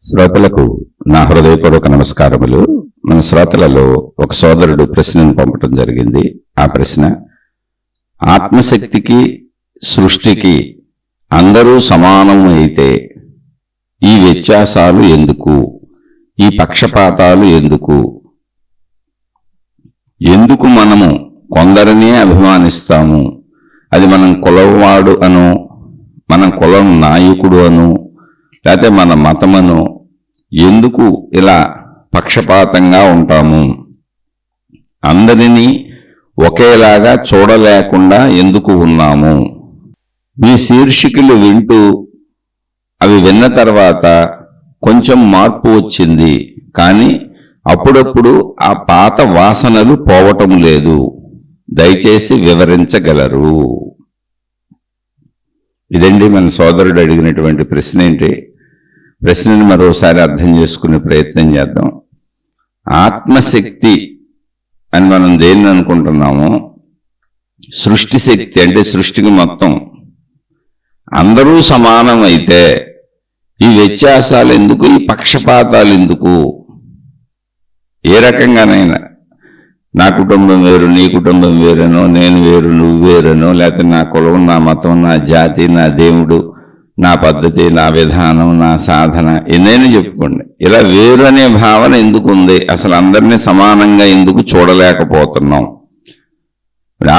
శ్రోతలకు నా హృదయపూర్వక నమస్కారములు. మన శ్రోతలలో ఒక సోదరుడు ప్రశ్నను పంపటం జరిగింది. ఆ ప్రశ్న, ఆత్మశక్తికి సృష్టికి అందరూ సమానం అయితే ఈ వ్యత్యాసాలు ఎందుకు, ఈ పక్షపాతాలు ఎందుకు, ఎందుకు మనము కొందరినే అభిమానిస్తాము, అది మనం కులవాడు అను, మన కులం నాయకుడు అను, లేకపోతే మన మతమను, ఎందుకు ఇలా పక్షపాతంగా ఉంటాము, అందరినీ ఒకేలాగా చూడలేకుండా ఎందుకు ఉన్నాము? ఈ శీర్షికలు వింటూ అవి విన్న తర్వాత కొంచెం మార్పు వచ్చింది, కానీ అప్పుడప్పుడు ఆ పాత వాసనలు పోవటం లేదు. దయచేసి వివరించగలరు? ఇదండి మన సోదరుడు అడిగినటువంటి ప్రశ్న. ఏంటి ప్రశ్నని మరోసారి అర్థం చేసుకునే ప్రయత్నం చేద్దాం. ఆత్మశక్తి అని మనం దేన్ని అనుకుంటున్నామో, సృష్టి శక్తి అంటే సృష్టికి మొత్తం అందరూ సమానం అయితే ఈ వ్యత్యాసాలు ఎందుకు, ఈ పక్షపాతాలు ఎందుకు? ఏ రకంగానైనా నా కుటుంబం వేరు, నీ కుటుంబం వేరనో, నేను వేరు నువ్వు వేరనో, లేకపోతే నా కులం, నా మతం, నా జాతి, నా దేవుడు, నా పద్ధతి, నా విధానం, నా సాధన, ఎన్నైనా చెప్పుకోండి. ఇలా వేరు అనే భావన ఎందుకు ఉంది? అసలు అందరినీ సమానంగా ఎందుకు చూడలేకపోతున్నాం?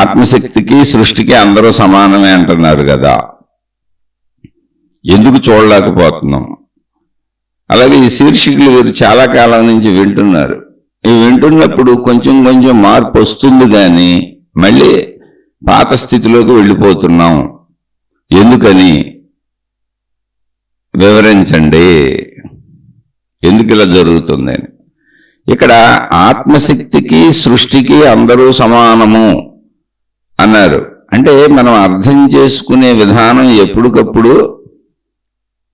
ఆత్మశక్తికి సృష్టికి అందరూ సమానమే అంటున్నారు కదా, ఎందుకు చూడలేకపోతున్నాం? అలాగే ఈ శీర్షికలు వీరు చాలా కాలం నుంచి వింటున్నారు. ఇవి వింటున్నప్పుడు కొంచెం కొంచెం మార్పు వస్తుంది, కానీ మళ్ళీ పాత స్థితిలోకి వెళ్ళిపోతున్నాం. ఎందుకని వివరించండి, ఎందుకు ఇలా జరుగుతుందని. ఇక్కడ ఆత్మశక్తికి సృష్టికి అందరూ సమానము అన్నారు అంటే మనం అర్థం చేసుకునే విధానం ఎప్పటికప్పుడు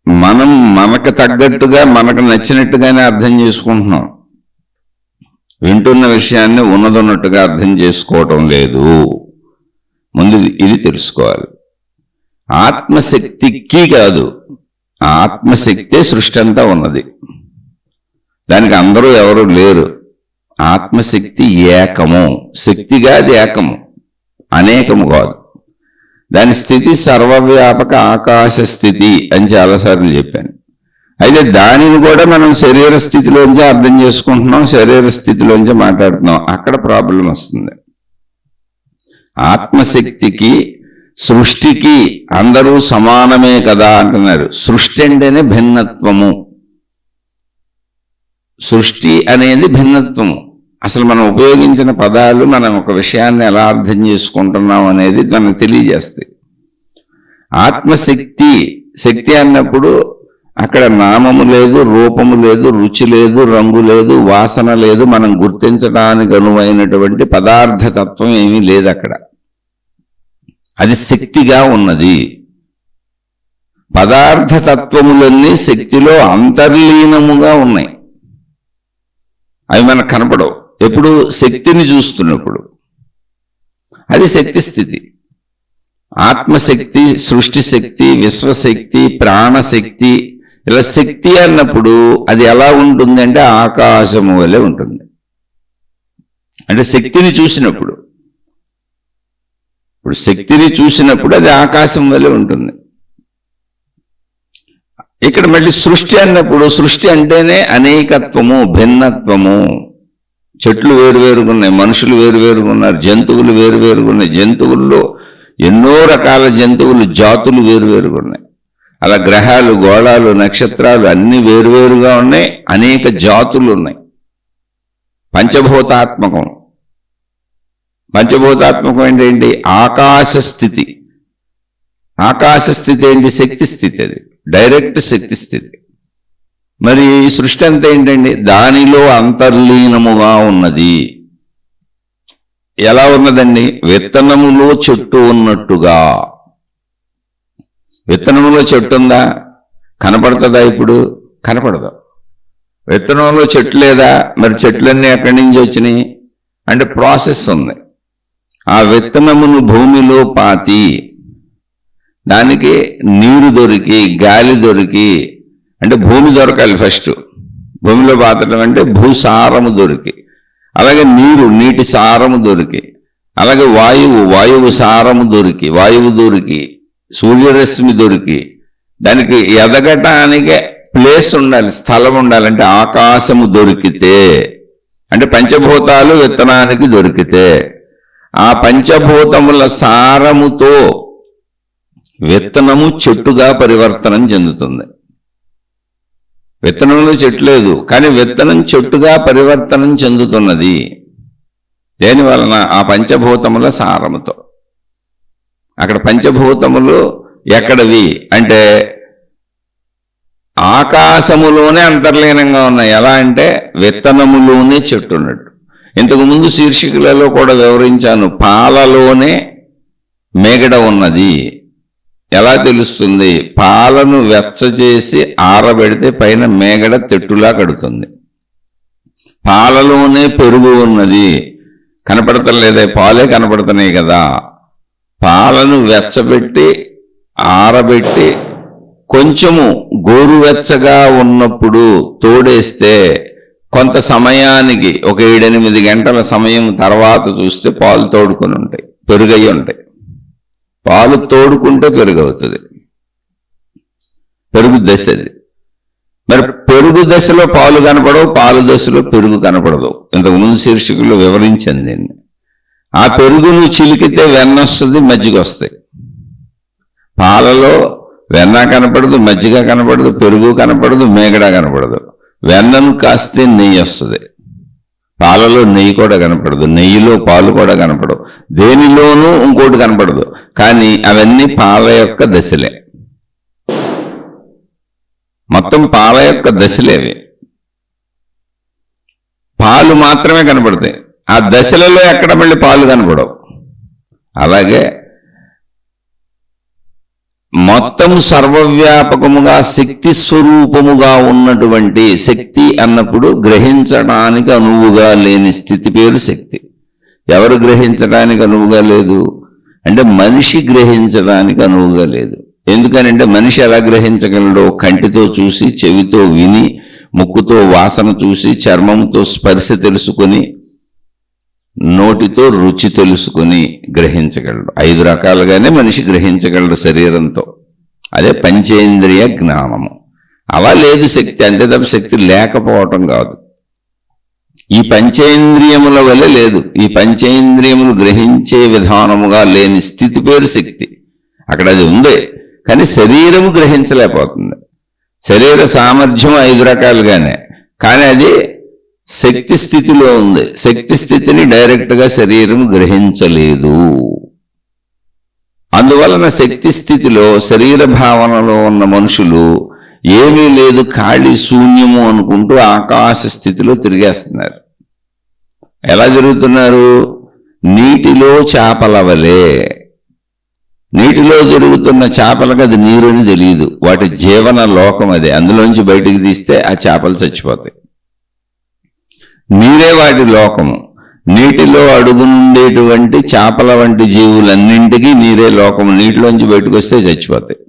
మనం మనకు తగ్గట్టుగా, మనకు నచ్చినట్టుగానే అర్థం చేసుకుంటున్నాం. వింటున్న విషయాన్ని ఉన్నదన్నట్టుగా అర్థం చేసుకోవటం లేదు. ముందు ఇది తెలుసుకోవాలి. ఆత్మశక్తికి కాదు, ఆత్మశక్తే సృష్టి అంతా ఉన్నది. దానికి అందరూ ఎవరు లేరు. ఆత్మశక్తి ఏకము, శక్తిగా అది ఏకము, అనేకము కాదు. దాని స్థితి సర్వవ్యాపక ఆకాశ స్థితి అని చాలాసార్లు చెప్పాను. అయితే దానిని కూడా మనం శరీర స్థితిలోంచి అర్థం చేసుకుంటున్నాం, శరీర స్థితిలోంచి మాట్లాడుతున్నాం. అక్కడ ప్రాబ్లం వస్తుంది. ఆత్మశక్తికి సృష్టికి అందరూ సమానమే కదా అంటున్నారు. సృష్టి అంటేనే భిన్నత్వము. సృష్టి అనేది భిన్నత్వము. అసలు మనం ఉపయోగించిన పదాలు మనం ఒక విషయాన్ని ఎలా అర్థం చేసుకుంటున్నాం అనేది మనకు తెలియజేస్తాయి. ఆత్మశక్తి, శక్తి అన్నప్పుడు అక్కడ నామము లేదు, రూపము లేదు, రుచి లేదు, రంగు లేదు, వాసన లేదు, మనం గుర్తించడానికి అనువైనటువంటి పదార్థతత్వం ఏమీ లేదు అక్కడ. అది శక్తిగా ఉన్నది. పదార్థతత్వములన్నీ శక్తిలో అంతర్లీనముగా ఉన్నాయి. అవి మనకు కనపడవు. ఎప్పుడు శక్తిని చూస్తున్నప్పుడు. అది శక్తి స్థితి. ఆత్మశక్తి, సృష్టి శక్తి, విశ్వశక్తి, ప్రాణశక్తి, ఇలా శక్తి అన్నప్పుడు అది ఎలా ఉంటుంది అంటే ఆకాశము వలె ఉంటుంది. అంటే శక్తిని చూసినప్పుడు, ఇప్పుడు శక్తిని చూసినప్పుడు అది ఆకాశం వలె ఉంటుంది. ఇక్కడ మళ్ళీ సృష్టి అన్నప్పుడు, సృష్టి అంటేనే అనేకత్వము, భిన్నత్వము. చెట్లు వేరువేరుగా ఉన్నాయి, మనుషులు వేరువేరుగా ఉన్నారు, జంతువులు వేరువేరుగా ఉన్నాయి. జంతువుల్లో ఎన్నో రకాల జంతువులు, జాతులు వేరువేరుగా ఉన్నాయి. అలా గ్రహాలు, గోళాలు, నక్షత్రాలు అన్ని వేరువేరుగా ఉన్నాయి. అనేక జాతులు ఉన్నాయి. పంచభూతాత్మకం. పంచభూతాత్మకం అంటే ఏంటి? ఆకాశ స్థితి. ఆకాశ స్థితి ఏంటి? శక్తి స్థితి. అది డైరెక్ట్ శక్తి స్థితి. మరి సృష్టి అంతా ఏంటండి? దానిలో అంతర్లీనముగా ఉన్నది. ఎలా ఉన్నదండి? విత్తనములో చెట్టు ఉన్నట్టుగా. విత్తనములో చెట్టు ఉందా? కనపడుతుందా? ఇప్పుడు కనపడదు. విత్తనంలో చెట్టు లేదా? మరి చెట్లన్నీ ఎక్కడి నుంచి వచ్చినాయి అంటే ప్రాసెస్ ఉంది. ఆ విత్తనమును భూమిలో పాతి, దానికి నీరు దొరికి, గాలి దొరికి, అంటే భూమి దొరకాలి ఫస్ట్. భూమిలో పాతడం అంటే భూసారము దొరికి, అలాగే నీటి సారము దొరికి, అలాగే వాయువు సారము దొరికి, వాయువు దొరికి, సూర్యరశ్మి దొరికి, దానికి ఎదగటానికి ప్లేస్ ఉండాలి, స్థలం ఉండాలంటే ఆకాశము దొరికితే, అంటే పంచభూతాలు విత్తనానికి దొరికితే ఆ పంచభూతముల సారముతో విత్తనము చెట్టుగా పరివర్తనం చెందుతుంది. విత్తనంలో చెట్టు లేదు, కానీ విత్తనం చెట్టుగా పరివర్తనం చెందుతున్నది. దేని వలన? ఆ పంచభూతముల సారముతో. అక్కడ పంచభూతములు ఎక్కడవి అంటే ఆకాశములోనే అంతర్లీనంగా ఉన్నాయి. ఎలా అంటే విత్తనములోనే చెట్టు ఉన్నట్టు. ఇంతకు ముందు శీర్షికలలో కూడా వివరించాను, పాలలోనే మేగడ ఉన్నది. ఎలా తెలుస్తుంది? పాలను వెచ్చచేసి ఆరబెడితే పైన మేగడ తెట్టులా కడుతుంది. పాలలోనే పెరుగు ఉన్నది. కనపడతలేదే, పాలే కనపడుతున్నాయి కదా. పాలను వెచ్చబెట్టి ఆరబెట్టి కొంచెము గోరువెచ్చగా ఉన్నప్పుడు తోడేస్తే కొంత సమయానికి, ఒక 7-8 గంటల సమయం తర్వాత చూస్తే పాలు తోడుకొని ఉంటాయి, పెరుగయ్యి ఉంటాయి. పాలు తోడుకుంటే పెరుగు అవుతుంది, పెరుగు దశ అది. మరి పెరుగు దశలో పాలు కనపడవు, పాలు దశలో పెరుగు కనపడదు. ఇంతకుముందు శీర్షికలో వివరించింది దీన్ని. ఆ పెరుగును చిలికితే వెన్న వస్తుంది, మజ్జిగ వస్తాయి. పాలలో వెన్న కనపడదు, మజ్జిగ కనపడదు, పెరుగు కనపడదు, మేగడ కనపడదు. వెన్నను కాస్తే నెయ్యి వస్తుంది. పాలలో నెయ్యి కూడా కనపడదు, నెయ్యిలో పాలు కూడా కనపడవు, దేనిలోనూ ఇంకోటి కనపడదు. కానీ అవన్నీ పాల యొక్క దశలే, మొత్తం పాల యొక్క దశలేవి. పాలు మాత్రమే కనపడతాయి, ఆ దశలలో ఎక్కడ మళ్ళీ పాలు కనపడవు. అలాగే మొత్తం సర్వవ్యాపకముగా శక్తి స్వరూపముగా ఉన్నటువంటి శక్తి అన్నప్పుడు గ్రహించడానికి అనువుగా లేని స్థితి పేరు శక్తి. ఎవరు గ్రహించడానికి అనువుగా లేదు అంటే మనిషి గ్రహించడానికి అనువుగా లేదు. ఎందుకనంటే మనిషి ఎలా గ్రహించగలడో? కంటితో చూసి, చెవితో విని, ముక్కుతో వాసన చూసి, చర్మంతో స్పర్శ తెలుసుకొని, నోటితో రుచి తెలుసుకుని గ్రహించగలడు. 5 రకాలుగానే మనిషి గ్రహించగలడు శరీరంతో. అదే పంచేంద్రియ జ్ఞానము. అలా లేదు శక్తి, అంతే తప్ప శక్తి లేకపోవటం కాదు. ఈ పంచేంద్రియముల వల్ల లేదు. ఈ పంచేంద్రియములు గ్రహించే విధానముగా లేని స్థితి పేరు శక్తి. అక్కడ అది ఉంది, కానీ శరీరము గ్రహించలేకపోతుంది. శరీర సామర్థ్యం 5 రకాలుగానే, కానీ అది శక్తి స్థితిలో ఉంది. శక్తి స్థితిని డైరెక్ట్గా శరీరం గ్రహించలేదు. అందువలన శక్తి స్థితిలో శరీర భావనలో ఉన్న మనుషులు ఏమీ లేదు, ఖాళీ శూన్యము అనుకుంటూ ఆకాశ స్థితిలో తిరిగేస్తున్నారు. ఎలా జరుగుతున్నారు? నీటిలో చేపల వలె. నీటిలో జరుగుతున్న చేపలకు అది నీరు అని తెలియదు, వాటి జీవన లోకం అదే. అందులోంచి బయటికి తీస్తే ఆ చేపలు చచ్చిపోతాయి. నీరే వాటి లోకము. నీటిలో అడుగునుండేటువంటి చేపల వంటి జీవులన్నింటికీ నీరే లోకము. నీటిలోంచి బయటకు వస్తే చచ్చిపోతాయి.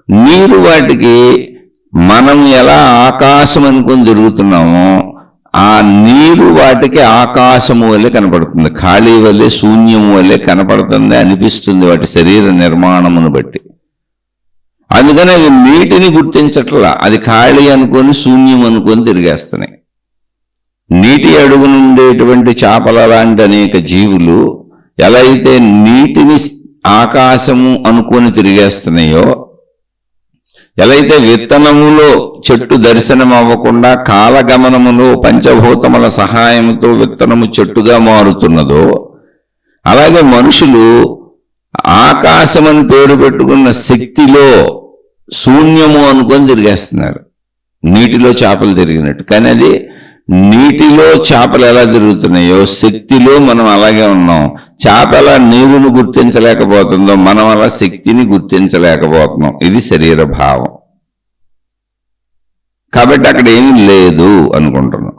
నీరు వాటికి మనం ఎలా ఆకాశం అనుకొని తిరుగుతున్నామో ఆ నీరు వాటికి ఆకాశము వల్లే కనపడుతుంది, ఖాళీ వల్లే, శూన్యము వల్లే కనపడుతుంది అనిపిస్తుంది వాటి శరీర నిర్మాణమును బట్టి. అందుకని అవి నీటిని గుర్తించట్లా, అది ఖాళీ అనుకొని శూన్యం అనుకొని తిరిగేస్తున్నాయి. నీటి అడుగునుండేటువంటి చేపల లాంటి అనేక జీవులు ఎలా అయితే నీటిని ఆకాశము అనుకొని తిరిగేస్తున్నాయో, ఎలా అయితే విత్తనములో చెట్టు దర్శనం అవ్వకుండా కాలగమనములో పంచభూతముల సహాయంతో విత్తనము చెట్టుగా మారుతున్నదో, అలాగే మనుషులు ఆకాశమని పేరు పెట్టుకున్న శక్తిలో శూన్యము అనుకొని తిరిగేస్తున్నారు, నీటిలో చేపలు తిరిగినట్టు. కానీ అది నీటిలో చేపలు ఎలా తిరుగుతున్నాయో శక్తిలో మనం అలాగే ఉన్నాం. చేప ఎలా నీరును గుర్తించలేకపోతుందో మనం అలా శక్తిని గుర్తించలేకపోతున్నాం. ఇది శరీర భావం. కాబట్టి అక్కడ ఏమీ లేదు అనుకుంటున్నాం,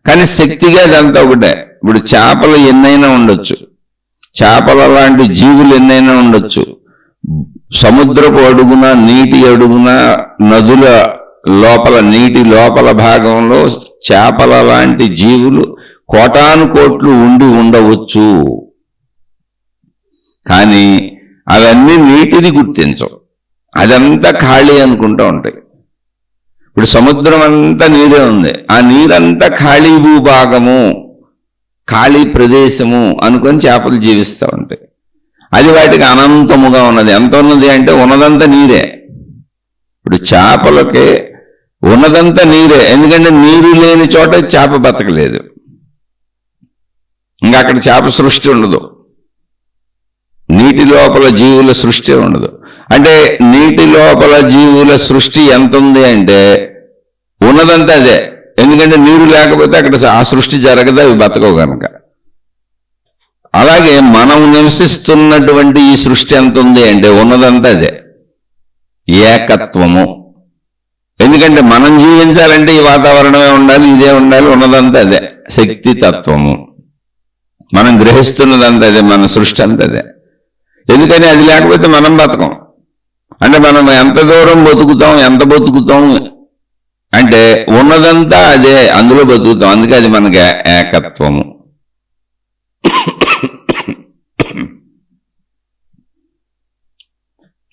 కానీ శక్తిగా అదంతా ఒకటే. ఇప్పుడు చేపలు ఎన్నైనా ఉండొచ్చు, చేపల లాంటి జీవులు ఎన్నైనా ఉండొచ్చు, సముద్రపు అడుగున, నీటి అడుగున, నదుల లోపల, నీటి లోపల భాగంలో చేపల లాంటి జీవులు కోటాను కోట్లు ఉండి ఉండవచ్చు. కానీ అవన్నీ నీటిని గుర్తించవు, అదంతా ఖాళీ అనుకుంటూ ఉంటాయి. ఇప్పుడు సముద్రం అంతా నీరే ఉంది, ఆ నీరంతా ఖాళీ భూభాగము, ఖాళీ ప్రదేశము అనుకొని చేపలు జీవిస్తూ ఉంటాయి. అది వాటికి అనంతముగా ఉన్నది. ఎంత ఉన్నది అంటే ఉన్నదంతా నీరే. ఇప్పుడు చేపలకి ఉన్నదంతా నీరే, ఎందుకంటే నీరు లేని చోట చేప బతకలేదు. ఇంకా అక్కడ చేప సృష్టి ఉండదు, నీటి లోపల జీవుల సృష్టి ఉండదు. అంటే నీటి లోపల జీవుల సృష్టి ఎంత ఉంది అంటే ఉన్నదంతా అదే, ఎందుకంటే నీరు లేకపోతే అక్కడ ఆ సృష్టి జరగదు, అవి బతకవు కనుక. అలాగే మనం నివసిస్తున్నటువంటి ఈ సృష్టి ఎంత ఉంది అంటే ఉన్నదంతా అదే, ఏకత్వము. ఎందుకంటే మనం జీవించాలంటే ఈ వాతావరణమే ఉండాలి, ఇదే ఉండాలి, ఉన్నదంతా అదే శక్తి తత్వము. మనం గ్రహిస్తున్నదంతా అదే, మన సృష్టి అంతా అదే. ఎందుకని అది లేకపోతే మనం బతకం. అంటే మనం ఎంత దూరం బతుకుతాం, ఎంత బతుకుతాం అంటే ఉన్నదంతా అదే, అందులో బతుకుతాం. అందుకే అది మనకి ఏకత్వము.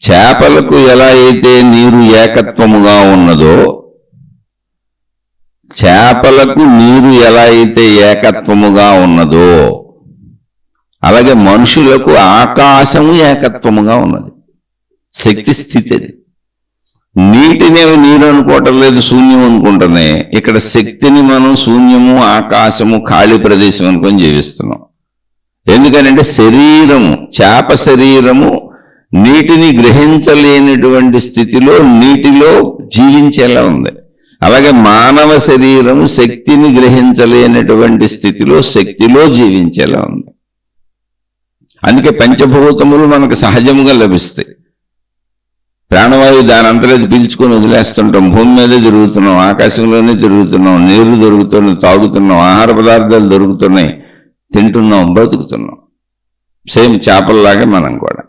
చేపలకు ఎలా అయితే నీరు ఏకత్వముగా ఉన్నదో, చేపలకు నీరు ఎలా అయితే ఏకత్వముగా ఉన్నదో, అలాగే మనుషులకు ఆకాశము ఏకత్వముగా ఉన్నది. శక్తి స్థితి అది. నీటినేవి నీరు అనుకోవటం లేదు, శూన్యం అనుకుంటున్నాయి. ఇక్కడ శక్తిని మనం శూన్యము, ఆకాశము, ఖాళీ ప్రదేశం అనుకొని జీవిస్తున్నాం. ఎందుకనంటే శరీరము, చేప శరీరము నీటిని గ్రహించలేనటువంటి స్థితిలో నీటిలో జీవించేలా ఉంది. అలాగే మానవ శరీరము శక్తిని గ్రహించలేనటువంటి స్థితిలో శక్తిలో జీవించేలా ఉంది. అందుకే పంచభూతములు మనకు సహజంగా లభిస్తాయి. ప్రాణవాయువు దాని అంతలేదు పీల్చుకొని వదిలేస్తుంటాం. భూమి మీదే తిరుగుతున్నాం, ఆకాశంలోనే తిరుగుతున్నాం, నీరు దొరుకుతున్నాం, తాగుతున్నాం, ఆహార పదార్థాలు దొరుకుతున్నాయి, తింటున్నాం, బతుకుతున్నాం. సేమ్ చేపల్లాగే మనం కూడా.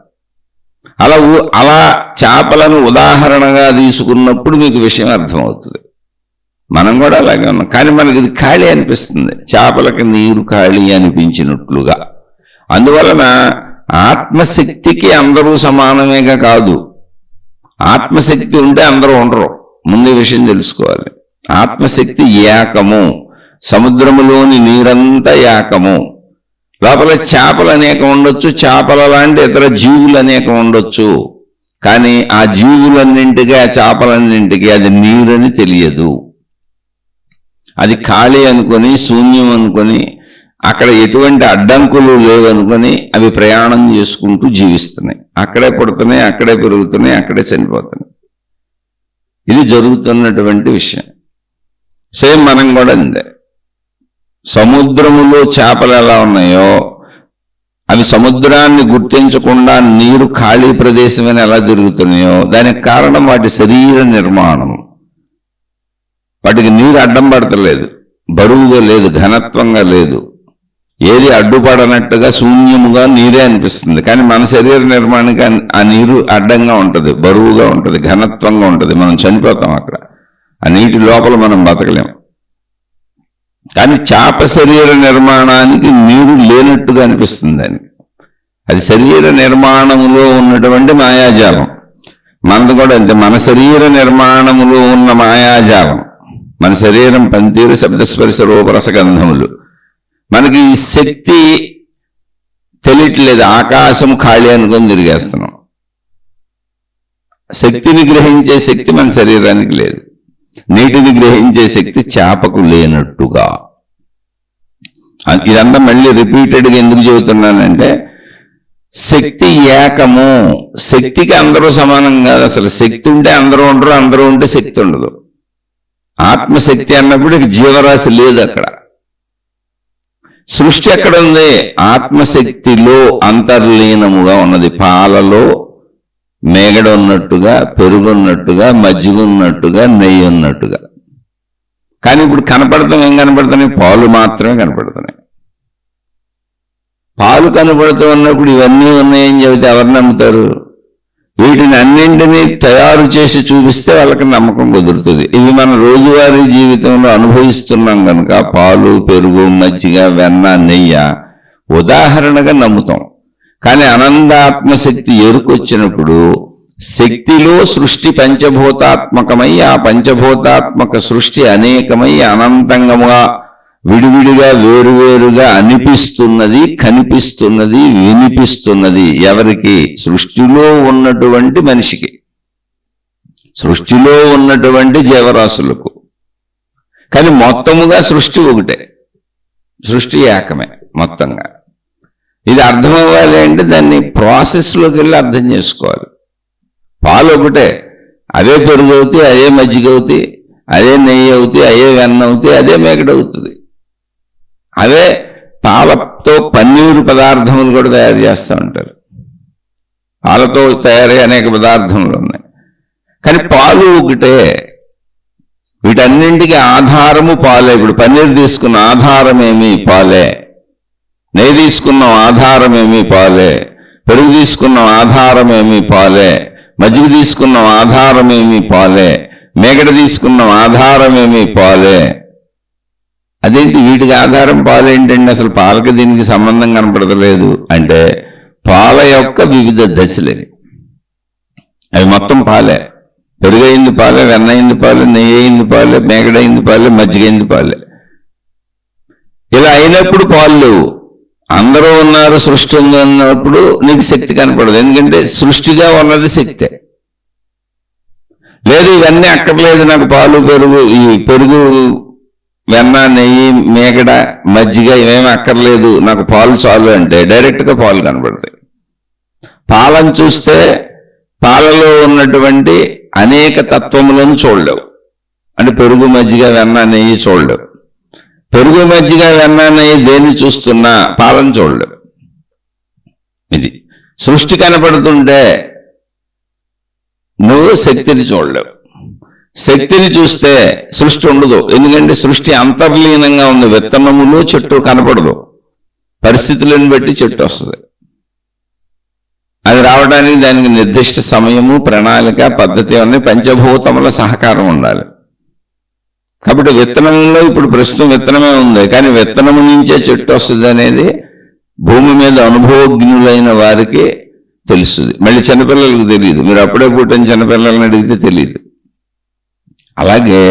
అలా చేపలను ఉదాహరణగా తీసుకున్నప్పుడు మీకు విషయం అర్థమవుతుంది. మనం కూడా అలాగే ఉన్నాం. కానీ మనకి ఇది ఖాళీ అనిపిస్తుంది, చేపలకి నీరు ఖాళీ అనిపించినట్లుగా. అందువలన ఆత్మశక్తికి అందరూ సమానమేగా కాదు. ఆత్మశక్తి ఉంటే అందరూ ఉండరు. ముందు విషయం తెలుసుకోవాలి. ఆత్మశక్తి ఏకము, సముద్రములోని నీరంతా ఏకము. లోపల చేపలు అనేకం ఉండొచ్చు, చేపల లాంటి ఇతర జీవులు అనేకం ఉండొచ్చు. కానీ ఆ జీవులన్నింటికి, ఆ చేపలన్నింటికి అది నీరని తెలియదు. అది ఖాళీ అనుకొని, శూన్యం అనుకొని, అక్కడ ఎటువంటి అడ్డంకులు లేవనుకొని అవి ప్రయాణం చేసుకుంటూ జీవిస్తున్నాయి. అక్కడే పుడుతున్నాయి, అక్కడే పెరుగుతున్నాయి, అక్కడే చనిపోతున్నాయి. ఇది జరుగుతున్నటువంటి విషయం. సేమ్ మనం కూడా అంతే. సముద్రములో చేపలు ఎలా ఉన్నాయో అవి సముద్రాన్ని గుర్తించకుండా నీరు ఖాళీ ప్రదేశమని ఎలా తిరుగుతున్నాయో దానికి కారణం వాటి శరీర నిర్మాణం. వాటికి నీరు అడ్డం పడతలేదు, బరువుగా లేదు, ఘనత్వంగా లేదు. ఏది అడ్డుపడనట్టుగా శూన్యముగా నీరే అనిపిస్తుంది. కానీ మన శరీర నిర్మాణానికి ఆ నీరు అడ్డంగా ఉంటుంది, బరువుగా ఉంటుంది, ఘనత్వంగా ఉంటుంది. మనం చనిపోతాం అక్కడ. ఆ నీటి లోపల మనం బతకలేం. కానీ చేప శరీర నిర్మాణానికి నీరు లేనట్టుగా అనిపిస్తుంది అని. అది శరీర నిర్మాణములో ఉన్నటువంటి మాయాజాలం. మనది కూడా అంతే. మన శరీర నిర్మాణములో ఉన్న మాయాజాలం, మన శరీరం పంతీరు శబ్దస్పర్శ రూపరసగంధములు. మనకి ఈ శక్తి తెలియట్లేదు. ఆకాశం ఖాళీ అనుకొని తిరిగేస్తున్నాం. శక్తిని గ్రహించే శక్తి మన శరీరానికి లేదు. నీటిని గ్రహించే శక్తి చేపకు లేనట్టుగా. ఇదంతా మళ్ళీ రిపీటెడ్గా ఎందుకు చెబుతున్నానంటే శక్తి ఏకము. శక్తికి అందరూ సమానం కాదు. అసలు శక్తి ఉంటే అందరూ ఉండరు, అందరూ ఉంటే శక్తి ఉండదు. ఆత్మశక్తి అన్నప్పుడు జీవరాశి లేదు అక్కడ. సృష్టి ఎక్కడ ఉంది? ఆత్మశక్తిలో అంతర్లీనముగా ఉన్నది. పాలలో మేగడ ఉన్నట్టుగా, పెరుగున్నట్టుగా, మజ్జిగ ఉన్నట్టుగా, నెయ్యి ఉన్నట్టుగా. కానీ ఇప్పుడు కనపడతాం, ఏం కనపడుతున్నాయి? పాలు మాత్రమే కనపడుతున్నాయి. పాలు కనపడుతూ ఉన్నప్పుడు ఇవన్నీ ఉన్నాయని చెబితే ఎవరు నమ్ముతారు? వీటిని అన్నింటినీ తయారు చేసి చూపిస్తే వాళ్ళకి నమ్మకం కుదురుతుంది. ఇవి మన రోజువారీ జీవితంలో అనుభవిస్తున్నాం కనుక పాలు, పెరుగు, మజ్జిగ, వెన్న, నెయ్యి ఉదాహరణగా నమ్ముతాం. కానీ అనందాత్మశక్తి ఎరుకొచ్చినప్పుడు శక్తిలో సృష్టి పంచభూతాత్మకమై, ఆ పంచభూతాత్మక సృష్టి అనేకమై అనంతంగా విడివిడిగా వేరువేరుగా అనిపిస్తున్నది, కనిపిస్తున్నది, వినిపిస్తున్నది. ఎవరికి? సృష్టిలో ఉన్నటువంటి మనిషికి, సృష్టిలో ఉన్నటువంటి జీవరాశులకు. కానీ మొత్తముగా సృష్టి ఒకటే, సృష్టి ఏకమే మొత్తంగా. ఇది అర్థం అవ్వాలి అంటే దాన్ని ప్రాసెస్లోకి వెళ్ళి అర్థం చేసుకోవాలి. పాలు ఒకటే, అవే పెరుగు అవుతాయి, అదే మజ్జిగ అవుతాయి, అదే నెయ్యి అవుతాయి, అదే వెన్న అవుతాయి, అదే మేకడ అవుతుంది. అవే పాలతో పన్నీరు పదార్థములు కూడా తయారు చేస్తూ ఉంటారు. పాలతో తయారయ్యే అనేక పదార్థములు ఉన్నాయి. కానీ పాలు ఒకటే. వీటన్నింటికి ఆధారము పాలే. ఇప్పుడు పన్నీరు తీసుకున్న ఆధారమేమి? పాలే. నెయ్యి తీసుకున్న ఆధారమేమి? పాలే. పెరుగు తీసుకున్న ఆధారమేమి? పాలే. మజ్జిగ తీసుకున్న ఆధారమేమి? పాలే. మేకడ తీసుకున్న ఆధారమేమి? పాలే. అదేంటి వీటికి ఆధారం పాలేంటండి? అసలు పాలకి దీనికి సంబంధం కనపడతలేదు అంటే పాల యొక్క వివిధ దశలని. అవి మొత్తం పాలే. పెరుగైంది పాలే, వెన్నయింది పాలే, నెయ్యి అయింది పాలే, మేకడైంది పాలే, మజ్జిగైంది పాలే. ఇలా అయినప్పుడు పాలు లేవు. అందరూ ఉన్నారు, సృష్టి ఉందన్నప్పుడు నీకు శక్తి కనపడదు. ఎందుకంటే సృష్టిగా ఉన్నది శక్తే. లేదు ఇవన్నీ అక్కర్లేదు నాకు, పాలు, పెరుగు, ఈ పెరుగు, వెన్న, నెయ్యి, మేకడ, మజ్జిగ ఇవేమీ అక్కర్లేదు, నాకు పాలు చాలు అంటే డైరెక్ట్గా పాలు కనపడతాయి. పాలను చూస్తే పాలలో ఉన్నటువంటి అనేక తత్వములను చూడలేవు. అంటే పెరుగు, మజ్జిగ, వెన్న, నెయ్యి చూడలేవు. పెరుగు, మజ్జిగ, వెన్న, నెయ్యి దేన్ని చూస్తున్నా పాలను చూడలేవు. ఇది సృష్టి కనపడుతుంటే నువ్వు శక్తిని చూడలేవు. శక్తిని చూస్తే సృష్టి ఉండదు. ఎందుకంటే సృష్టి అంతర్లీనంగా ఉంది. విత్తనములు చెట్టు కనపడదు. పరిస్థితులను బట్టి చెట్టు వస్తుంది. అది రావడానికి దానికి నిర్దిష్ట సమయము, ప్రణాళిక, పద్ధతి అన్నీ పంచభూతముల సహకారం ఉండాలి. కాబట్టి విత్తనంలో ఇప్పుడు ప్రస్తుతం విత్తనమే ఉంది, కానీ విత్తనము నుంచే చెట్టు వస్తుంది అనేది భూమి మీద అనుభవజ్ఞులైన వారికి తెలుస్తుంది. మళ్ళీ చిన్నపిల్లలకు తెలియదు. మీరు అప్పుడే పుట్టిన చిన్నపిల్లల్ని అడిగితే తెలియదు. అలాగే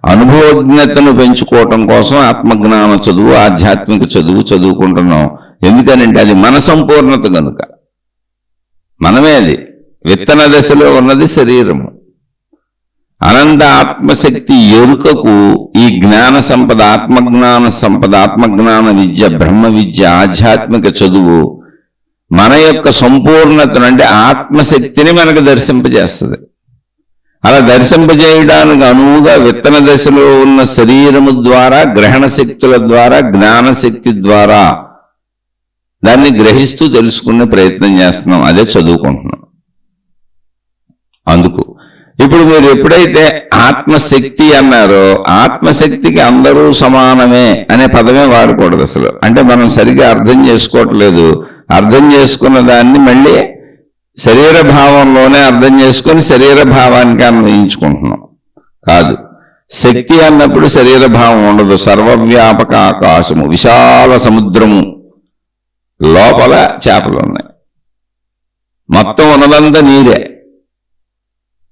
అనుభవజ్ఞతను పెంచుకోవటం కోసం ఆత్మజ్ఞాన చదువు, ఆధ్యాత్మిక చదువు చదువుకుంటున్నాం. ఎందుకనంటే అది మన సంపూర్ణత కనుక. మనమే అది. విత్తన దశలో ఉన్నది శరీరము. అనంత ఆత్మశక్తి ఎరుకకు ఈ జ్ఞాన సంపద, ఆత్మజ్ఞాన సంపద, ఆత్మజ్ఞాన విద్య, బ్రహ్మ విద్య, ఆధ్యాత్మిక చదువు మన యొక్క సంపూర్ణతను అంటే ఆత్మశక్తిని మనకు దర్శింపజేస్తుంది. అలా దర్శింపజేయడానికి అనువుగా విత్తన దశలో ఉన్న శరీరము ద్వారా, గ్రహణ శక్తుల ద్వారా, జ్ఞానశక్తి ద్వారా దాన్ని గ్రహిస్తూ తెలుసుకునే ప్రయత్నం చేస్తున్నాం. అదే చదువుకుంటున్నాం. అందుకు ఇప్పుడు మీరు ఎప్పుడైతే ఆత్మశక్తి అన్నారో, ఆత్మశక్తికి అందరూ సమానమే అనే పదమే వాడకూడదు అసలు. అంటే మనం సరిగ్గా అర్థం చేసుకోవట్లేదు. అర్థం చేసుకున్న దాన్ని మళ్ళీ శరీర భావంలోనే అర్థం చేసుకొని శరీర భావానికి అన్వయించుకుంటున్నాం. కాదు, శక్తి అన్నప్పుడు శరీర భావం ఉండదు. సర్వవ్యాపక ఆకాశము, విశాల సముద్రము, లోపల చేపలు ఉన్నాయి. మొత్తం ఉన్నదంతా నీరే.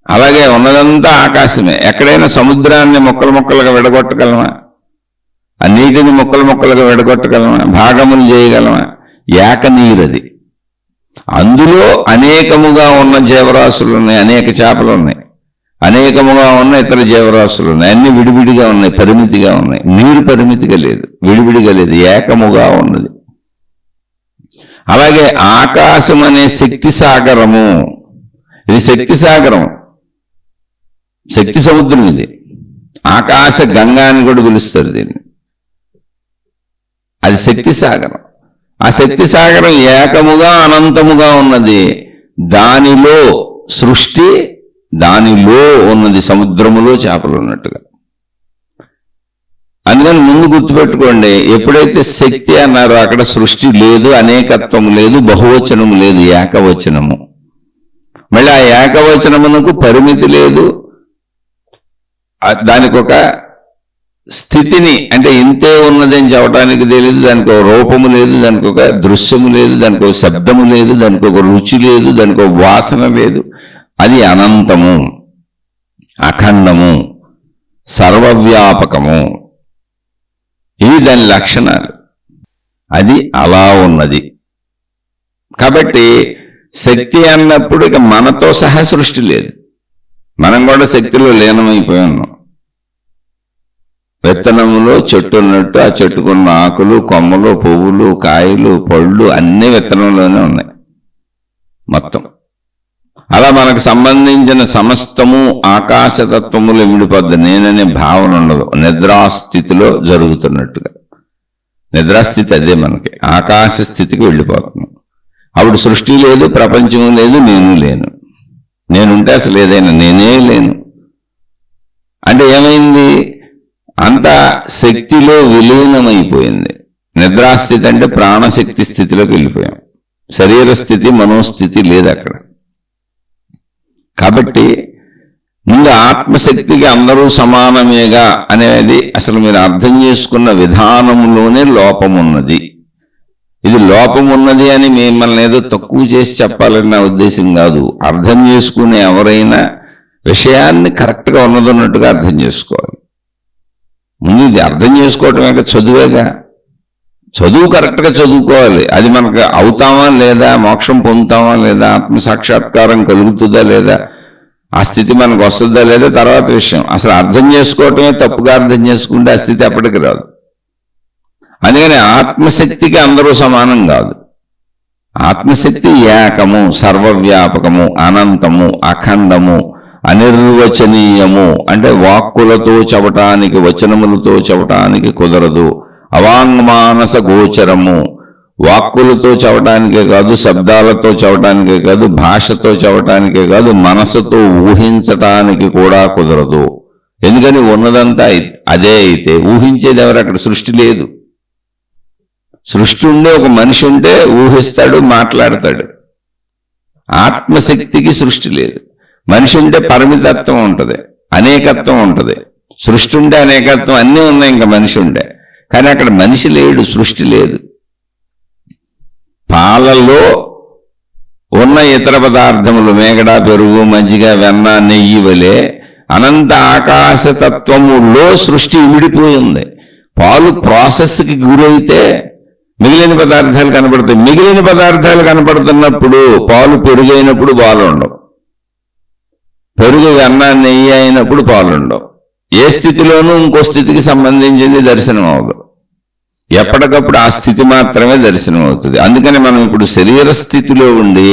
అలాగే ఉన్నదంతా ఆకాశమే. ఎక్కడైనా సముద్రాన్ని ముక్కలు ముక్కలుగా విడగొట్టగలమా? ఆ నీటిని ముక్కలు ముక్కలుగా విడగొట్టగలమా? భాగములు చేయగలమా? ఏక నీరది. అందులో అనేకముగా ఉన్న జీవరాశులు ఉన్నాయి, అనేక చేపలు ఉన్నాయి, అనేకముగా ఉన్న ఇతర జీవరాశులు ఉన్నాయి. అన్ని విడివిడిగా ఉన్నాయి, పరిమితిగా ఉన్నాయి. నీరు పరిమితిగా లేదు, విడివిడిగా లేదు, ఏకముగా ఉన్నది. అలాగే ఆకాశం అనే శక్తి సాగరము, ఇది శక్తి సాగరం, శక్తి సముద్రం. ఇది ఆకాశ గంగా అని కూడా పిలుస్తారు దీన్ని. అది శక్తి సాగరం. ఆ శక్తి సాగరం ఏకముగా అనంతముగా ఉన్నది. దానిలో సృష్టి, దానిలో ఉన్నది సముద్రములో చేపలు ఉన్నట్టుగా. అందుకని ముందు గుర్తుపెట్టుకోండి, ఎప్పుడైతే శక్తి అన్నారో అక్కడ సృష్టి లేదు, అనేకత్వము లేదు, బహువచనము లేదు, ఏకవచనము. మళ్ళీ ఆ ఏకవచనమునకు పరిమితి లేదు, దానికి ఒక స్థితిని అంటే ఇంతే ఉన్నదని చెప్పడానికి తెలియదు, దానికి ఒక రూపము లేదు, దానికి ఒక దృశ్యము లేదు, దానికి ఒక శబ్దము లేదు, దానికి ఒక రుచి లేదు, దానికి ఒక వాసన లేదు. అది అనంతము, అఖండము, సర్వవ్యాపకము. ఇవి దాని లక్షణాలు. అది అలా ఉన్నది. కాబట్టి శక్తి అన్నప్పుడు ఇక మనతో సహా సృష్టి లేదు, మనం కూడా శక్తిలో లీనమైపోయి ఉన్నాం. విత్తనములో చెట్టు ఉన్నట్టు ఆ చెట్టుకున్న ఆకులు, కొమ్మలు, పువ్వులు, కాయలు, పళ్ళు అన్ని విత్తనంలోనే ఉన్నాయి మొత్తం. అలా మనకు సంబంధించిన సమస్తము ఆకాశతత్వములు విడిపోద్ది. నేననే భావన ఉండదు, నిద్రాస్థితిలో జరుగుతున్నట్టుగా. నిద్రాస్థితి అదే మనకి, ఆకాశ స్థితికి వెళ్ళిపోతున్నాం. అప్పుడు సృష్టి లేదు, ప్రపంచము లేదు, నేను లేను. నేనుంటే అసలు ఏదైనా నేనే లేను. అంటే ఏమైంది? అంతా శక్తిలో విలీనమైపోయింది. నిద్రాస్థితి అంటే ప్రాణశక్తి స్థితిలోకి వెళ్ళిపోయాం. శరీర స్థితి, మనోస్థితి లేదు అక్కడ. కాబట్టి ముందు ఆత్మశక్తికి అందరూ సమానమేగా అనేది అసలు మీరు అర్థం చేసుకున్న విధానంలోనే లోపం ఉన్నది. ఇది లోపం ఉన్నది అని మిమ్మల్ని ఏదో తక్కువ చేసి చెప్పాలని నా ఉద్దేశం కాదు. అర్థం చేసుకునే ఎవరైనా విషయాన్ని కరెక్ట్గా ఉన్నదన్నట్టుగా అర్థం చేసుకోవాలి. ముందు ఇది అర్థం చేసుకోవటం అంటే చదువేగా. చదువు కరెక్ట్గా చదువుకోవాలి. అది మనకు అవుతామా లేదా, మోక్షం పొందుతామా లేదా, ఆత్మసాక్షాత్కారం కలుగుతుందా లేదా, ఆ స్థితి మనకు వస్తుందా లేదా తర్వాత విషయం. అసలు అర్థం చేసుకోవటమే తప్పుగా అర్థం చేసుకుంటే ఆ స్థితి ఎప్పటికి రాదు. అందుకని ఆత్మశక్తికి అందరూ సమానం కాదు. ఆత్మశక్తి ఏకము, సర్వవ్యాపకము, అనంతము, అఖండము, అనిర్వచనీయము. అంటే వాక్కులతో చెప్పటానికి, వచనములతో చెప్పటానికి కుదరదు. అవాంగ్మానస గోచరము. వాక్కులతో చెప్పటానికే కాదు, శబ్దాలతో చెప్పటానికే కాదు, భాషతో చెప్పటానికే కాదు, మనసుతో ఊహించటానికి కూడా కుదరదు. ఎందుకని ఉన్నదంతా అదే అయితే ఊహించేది ఎవరు? అక్కడ సృష్టి లేదు. సృష్టి ఉండే ఒక మనిషి ఉంటే ఊహిస్తాడు, మాట్లాడతాడు. ఆత్మశక్తికి సృష్టి లేదు. మనిషి ఉంటే పరిమితత్వం ఉంటుంది, అనేకత్వం ఉంటుంది. సృష్టి ఉంటే అనేకత్వం అన్నీ ఉన్నాయి ఇంకా మనిషి ఉంటే. కానీ అక్కడ మనిషి లేడు, సృష్టి లేదు. పాలలో ఉన్న ఇతర పదార్థములు మేగడ, పెరుగు, మజ్జిగ, వెన్న, నెయ్యి వలె అనంత ఆకాశతత్వములో సృష్టి ఇమిడిపోయింది. పాలు ప్రాసెస్కి గురైతే మిగిలిన పదార్థాలు కనపడతాయి. మిగిలిన పదార్థాలు కనపడుతున్నప్పుడు పాలు పెరుగైనప్పుడు పాలు ఉండవు, పెరుగు వెన్న నెయ్యి అయినప్పుడు పాలు ఉండవు. ఏ స్థితిలోనూ ఇంకో స్థితికి సంబంధించింది దర్శనం అవ్వదు. ఎప్పటికప్పుడు ఆ స్థితి మాత్రమే దర్శనం అవుతుంది. అందుకని మనం ఇప్పుడు శరీర స్థితిలో ఉండి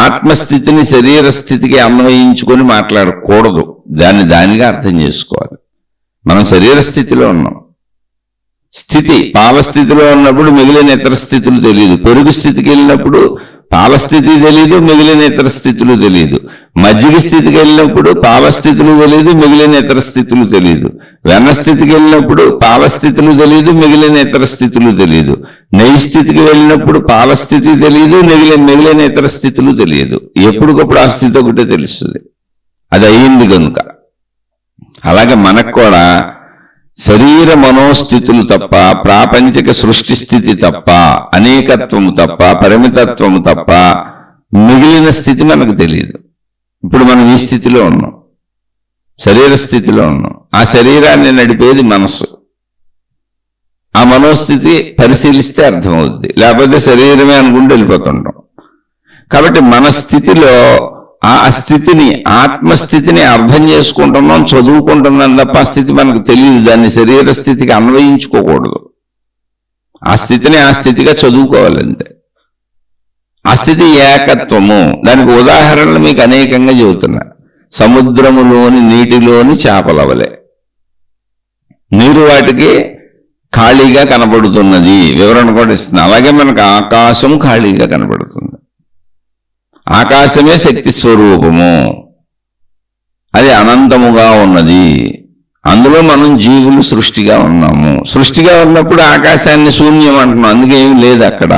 ఆత్మస్థితిని శరీర స్థితికి అన్వయించుకొని మాట్లాడకూడదు. దానిగా అర్థం చేసుకోవాలి. మనం శరీర స్థితిలో ఉన్నాం. స్థితి పాల స్థితిలో ఉన్నప్పుడు మిగిలిన ఇతర స్థితులు తెలియదు. పెరుగు స్థితికి వెళ్ళినప్పుడు పాల స్థితి తెలియదు, మిగిలిన ఇతర స్థితులు తెలియదు. మజ్జిగ స్థితికి వెళ్ళినప్పుడు పాల స్థితులు తెలియదు, మిగిలిన ఇతర స్థితులు తెలియదు. వెన్న స్థితికి వెళ్ళినప్పుడు పాల స్థితులు తెలియదు, మిగిలిన ఇతర స్థితులు తెలియదు. నెయ్యి స్థితికి వెళ్ళినప్పుడు పాల స్థితి తెలియదు, మిగిలిన ఇతర స్థితులు తెలియదు. ఎప్పటికప్పుడు ఆ స్థితి ఒకటే తెలుస్తుంది, అది అయ్యింది కనుక. అలాగే మనకు కూడా శరీర మనోస్థితులు తప్ప, ప్రాపంచిక సృష్టి స్థితి తప్ప, అనేకత్వము తప్ప, పరిమితత్వము తప్ప మిగిలిన స్థితి మనకు తెలియదు. ఇప్పుడు మనం ఈ స్థితిలో ఉన్నాం, శరీర స్థితిలో ఉన్నాం. ఆ శరీరాన్ని నడిపేది మనస్సు. ఆ మనోస్థితి పరిశీలిస్తే అర్థమవుద్ది, లేకపోతే శరీరమే అనుకుంటూ వెళ్ళిపోతుంటాం. కాబట్టి మన స్థితిలో ఆ స్థితిని, ఆత్మస్థితిని అర్థం చేసుకుంటున్నాం, చదువుకుంటున్నాం తప్ప ఆ స్థితి మనకు తెలియదు. దాన్ని శరీర స్థితికి అన్వయించుకోకూడదు. ఆ స్థితిని ఆ స్థితిగా చదువుకోవాలంతే. ఆ స్థితి ఏకత్వము. దానికి ఉదాహరణలు మీకు అనేకంగా చెబుతున్నా. సముద్రములోని నీటిలోని చేపలవలే నీరు వాటికి ఖాళీగా కనపడుతున్నది, వివరణ కూడా ఇస్తుంది. అలాగే మనకు ఆకాశం ఖాళీగా కనపడుతుంది. ఆకాశమే శక్తి స్వరూపము, అది అనంతముగా ఉన్నది. అందులో మనం జీవులు సృష్టిగా ఉన్నాము. సృష్టిగా ఉన్నప్పుడు ఆకాశాన్ని శూన్యం అంటున్నాం, అందుకేమీ లేదు అక్కడ.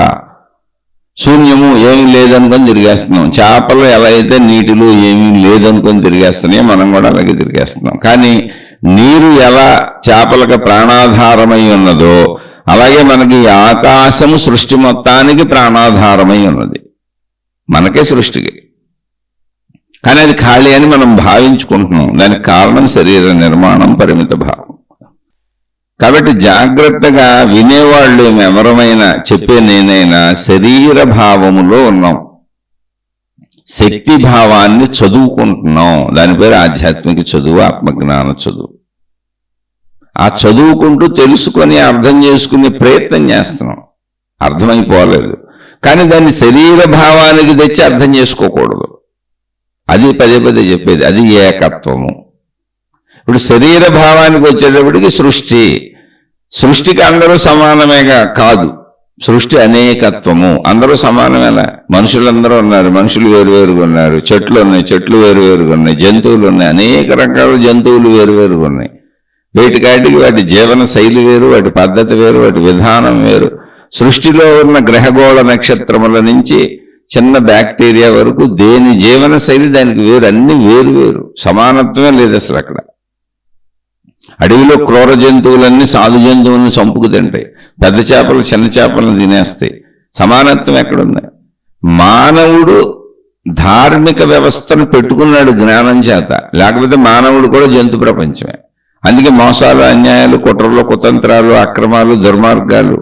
శూన్యము ఏమీ లేదనుకొని తిరిగేస్తున్నాం. చేపలు ఎలా అయితే నీటిలో ఏమీ లేదనుకొని తిరిగేస్తున్నాయి, మనం కూడా అలాగే తిరిగేస్తున్నాం. కానీ నీరు ఎలా చేపలకు ప్రాణాధారమై ఉన్నదో అలాగే మనకి ఆకాశము సృష్టి మొత్తానికి ప్రాణాధారమై ఉన్నది, మనకే సృష్టికి. కానీ అది ఖాళీ అని మనం భావించుకుంటున్నాం. దానికి కారణం శరీర నిర్మాణం, పరిమిత భావం. కాబట్టి జాగ్రత్తగా వినేవాళ్ళు ఎవరమైనా చెప్పే నేనైనా శరీర భావములో ఉన్నాం, శక్తి భావాన్ని చదువుకుంటున్నాం. దాని పేరు ఆధ్యాత్మిక చదువు, ఆత్మజ్ఞాన చదువు. ఆ చదువుకుంటూ తెలుసుకొని అర్థం చేసుకునే ప్రయత్నం చేస్తున్నాం. అర్థమైపోలేదు, కానీ దాన్ని శరీర భావానికి తెచ్చి అర్థం చేసుకోకూడదు. అది పదే పదే చెప్పేది, అది ఏకత్వము. ఇప్పుడు శరీర భావానికి వచ్చేటప్పటికి సృష్టికి అందరూ సమానమేగా కాదు, సృష్టి అనేకత్వము. అందరూ సమానమేనా? మనుషులందరూ ఉన్నారు, మనుషులు వేరువేరుగా ఉన్నారు. చెట్లు ఉన్నాయి, చెట్లు వేరువేరుగా ఉన్నాయి. జంతువులు ఉన్నాయి, అనేక రకాల జంతువులు వేరువేరుగా ఉన్నాయి. వీటికాటికి వాటి జీవన శైలి వేరు, వాటి పద్ధతి వేరు, వాటి విధానం వేరు. సృష్టిలో ఉన్న గ్రహగోళ నక్షత్రముల నుంచి చిన్న బ్యాక్టీరియా వరకు దేని జీవన శైలి దానికి వేరు, అన్ని వేరు వేరు, సమానత్వమే లేదు అసలు. అక్కడ అడవిలో క్రూర జంతువులన్నీ సాధు జంతువులను చంపుకు తింటాయి, పెద్ద చేపలు చిన్న చేపలను తినేస్తాయి. సమానత్వం ఎక్కడుంది? మానవుడు ధార్మిక వ్యవస్థను పెట్టుకున్నాడు జ్ఞానం చేత, లేకపోతే మానవుడు కూడా జంతు ప్రపంచమే. అందుకే మోసాలు, అన్యాయాలు, కుట్రలు, కుతంత్రాలు, అక్రమాలు, దుర్మార్గాలు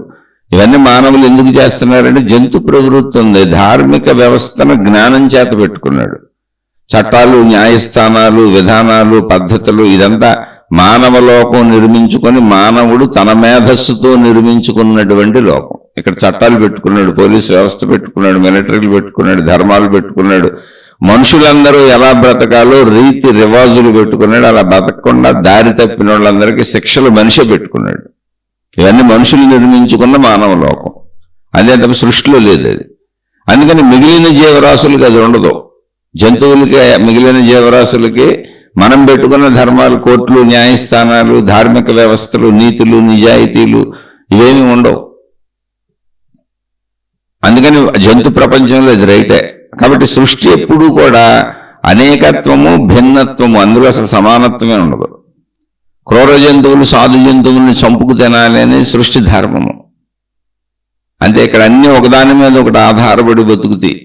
ఇవన్నీ మానవులు ఎందుకు చేస్తున్నారంటే జంతు ప్రవృత్తి ఉంది. ధార్మిక వ్యవస్థను జ్ఞానం చేత పెట్టుకున్నాడు. చట్టాలు, న్యాయస్థానాలు, విధానాలు, పద్ధతులు ఇదంతా మానవ లోకం నిర్మించుకొని మానవుడు తన మేధస్సుతో నిర్మించుకున్నటువంటి లోకం. ఇక్కడ చట్టాలు పెట్టుకున్నాడు, పోలీసు వ్యవస్థ పెట్టుకున్నాడు, మిలిటరీలు పెట్టుకున్నాడు, ధర్మాలు పెట్టుకున్నాడు. మనుషులందరూ ఎలా బ్రతకాలో రీతి రివాజులు పెట్టుకున్నాడు. అలా బ్రతకకుండా దారి తప్పిన వాళ్ళందరికీ శిక్షలు మనిషే పెట్టుకున్నాడు. ఇవన్నీ మనుషులు నిర్మించుకున్న మానవ లోకం. అదే తప్ప సృష్టిలో లేదు అది. అందుకని మిగిలిన జీవరాశులకి అది ఉండదు. జంతువులకి, మిగిలిన జీవరాశులకి మనం పెట్టుకున్న ధర్మాలు, కోర్టులు, న్యాయస్థానాలు, ధార్మిక వ్యవస్థలు, నీతులు, నిజాయితీలు ఇవేమీ ఉండవు. అందుకని జంతు ప్రపంచంలో ఇది రైటే. కాబట్టి సృష్టి ఎప్పుడూ కూడా అనేకత్వము, భిన్నత్వము, అందులో అసలు సమానత్వమే ఉండదు. క్రూర జంతువులు సాధు జంతువుల్ని చంపుకు తినాలి అనేది సృష్టి ధర్మము. అంతే. ఇక్కడ అన్ని ఒకదాని మీద ఒకటి ఆధారపడి బతుకుతాయి,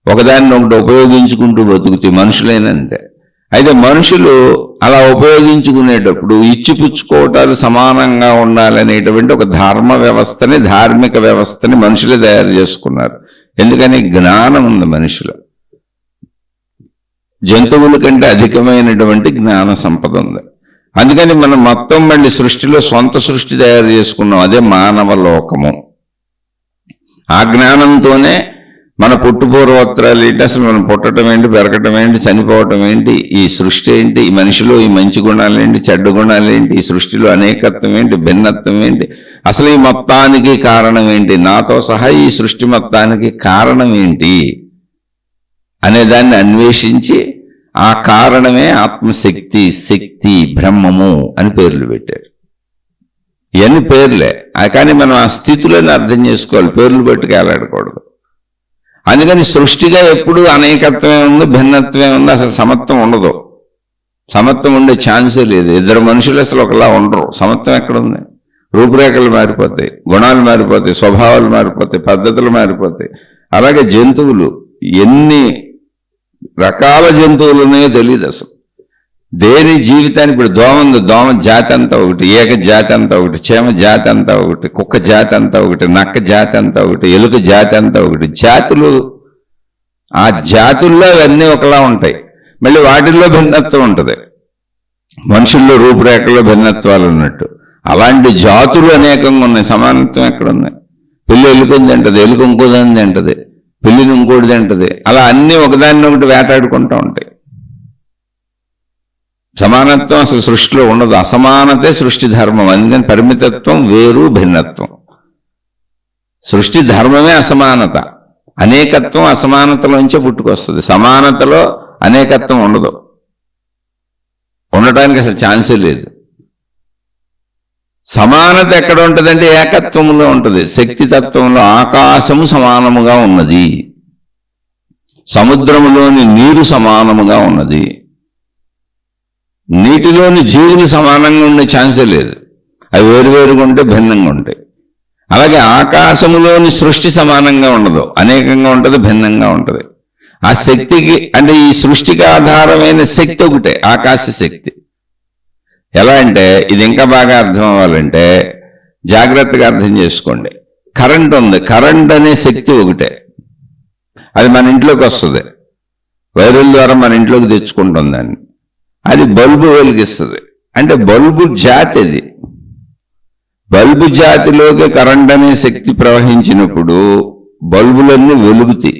ఒకదాన్ని ఒకటి ఉపయోగించుకుంటూ బతుకుతాయి మనుషులైనంతే. అయితే మనుషులు అలా ఉపయోగించుకునేటప్పుడు ఇచ్చిపుచ్చుకోవటాలు సమానంగా ఉండాలనేటువంటి ఒక ధర్మ వ్యవస్థని, ధార్మిక వ్యవస్థని మనుషులే తయారు చేసుకున్నారు. ఎందుకని? జ్ఞానం ఉంది మనుషులు. జంతువుల కంటే అధికమైనటువంటి జ్ఞాన సంపద ఉంది. అందుకని మనం మొత్తం మళ్ళీ సృష్టిలో సొంత సృష్టి తయారు చేసుకున్నాం, అదే మానవ లోకము. ఆ జ్ఞానంతోనే మన పుట్టుపూర్వోత్తరాలు ఏంటి, అసలు మనం పుట్టడం ఏంటి, పెరగటం ఏంటి, చనిపోవటం ఏంటి, ఈ సృష్టి ఏంటి, ఈ మనిషిలో ఈ మంచి గుణాలు ఏంటి, చెడ్డ గుణాలు ఏంటి, ఈ సృష్టిలో అనేకత్వం ఏంటి, భిన్నత్వం ఏంటి, అసలు ఈ మొత్తానికి కారణం ఏంటి, నాతో సహా ఈ సృష్టి మొత్తానికి కారణం ఏంటి అనే దాన్ని అన్వేషించి ఆ కారణమే ఆత్మశక్తి, శక్తి, బ్రహ్మము అని పేర్లు పెట్టారు. ఇవన్నీ పేర్లే, కానీ మనం ఆ స్థితులను అర్థం చేసుకోవాలి, పేర్లు పెట్టుకు వెళ్ళాడకూడదు. అందుకని సృష్టిగా ఎప్పుడు అనేకత్వమే ఉంది, భిన్నత్వమే ఉంది, అసలు సమత్వం ఉండదు. సమత్వం ఉండే ఛాన్సే లేదు. ఇద్దరు మనుషులు అసలు ఒకలా ఉండరు. సమత్వం ఎక్కడుంది? రూపురేఖలు మారిపోతాయి, గుణాలు మారిపోతాయి, స్వభావాలు మారిపోతాయి, పద్ధతులు మారిపోతాయి. అలాగే జంతువులు, ఎన్ని రకాల జంతువులు ఉన్నాయో తెలియదు అసలు. దేని జీవితానికి ఇప్పుడు దోమ ఉంది, దోమ జాతి అంతా ఒకటి, ఏక జాతి అంతా ఒకటి, చీమ జాతి అంతా ఒకటి, కుక్క జాతి అంతా ఒకటి, నక్క జాతి అంతా ఒకటి, ఎలుక జాతి అంతా ఒకటి. జాతులు, ఆ జాతుల్లో అవన్నీ ఒకలా ఉంటాయి. మళ్ళీ వాటిల్లో భిన్నత్వం ఉంటుంది. మనుషుల్లో రూపురేఖల్లో భిన్నత్వాలు ఉన్నట్టు అలాంటి జాతులు అనేకంగా ఉన్నాయి. సమానత్వం ఎక్కడుంది? పిల్లి ఎలుకని తింటది, ఎలుక ఇంకోదాన్ని తింటది, పిల్లిని ఇంకోటి తింటది. అలా అన్నీ ఒకదాన్ని ఒకటి వేటాడుకుంటూ ఉంటాయి. సమానత్వం అసలు సృష్టిలో ఉండదు. అసమానతే సృష్టి ధర్మం. అందుకని పరిమితత్వం వేరు, భిన్నత్వం. సృష్టి ధర్మమే అసమానత. అనేకత్వం అసమానతలోంచే పుట్టుకొస్తుంది. సమానతలో అనేకత్వం ఉండదు, ఉండటానికి అసలు ఛాన్సే లేదు. సమానత ఎక్కడ ఉంటుందంటే ఏకత్వములో ఉంటుంది. శక్తి తత్వంలో ఆకాశము సమానముగా ఉన్నది, సముద్రములోని నీరు సమానముగా ఉన్నది. నీటిలోని జీవులు సమానంగా ఉండే ఛాన్సే లేదు, అవి వేరువేరుగా ఉంటే భిన్నంగా ఉంటాయి. అలాగే ఆకాశములోని సృష్టి సమానంగా ఉండదు, అనేకంగా ఉంటుంది, భిన్నంగా ఉంటుంది. ఆ శక్తికి అంటే ఈ సృష్టికి ఆధారమైన శక్తి ఒకటే, ఆకాశ శక్తి. ఎలా అంటే ఇది ఇంకా బాగా అర్థం అవ్వాలంటే జాగ్రత్తగా అర్థం చేసుకోండి. కరెంట్ ఉంది, కరెంట్ అనే శక్తి ఒకటే, అది మన ఇంట్లోకి వస్తుంది, వైర్ల ద్వారా మన ఇంట్లోకి తెచ్చుకుంటుంది దాన్ని. అది బల్బు వెలిగిస్తుంది, అంటే బల్బు జాతి అది. బల్బు జాతిలోకి కరెంట్ అనే శక్తి ప్రవహించినప్పుడు బల్బులన్నీ వెలుగుతాయి.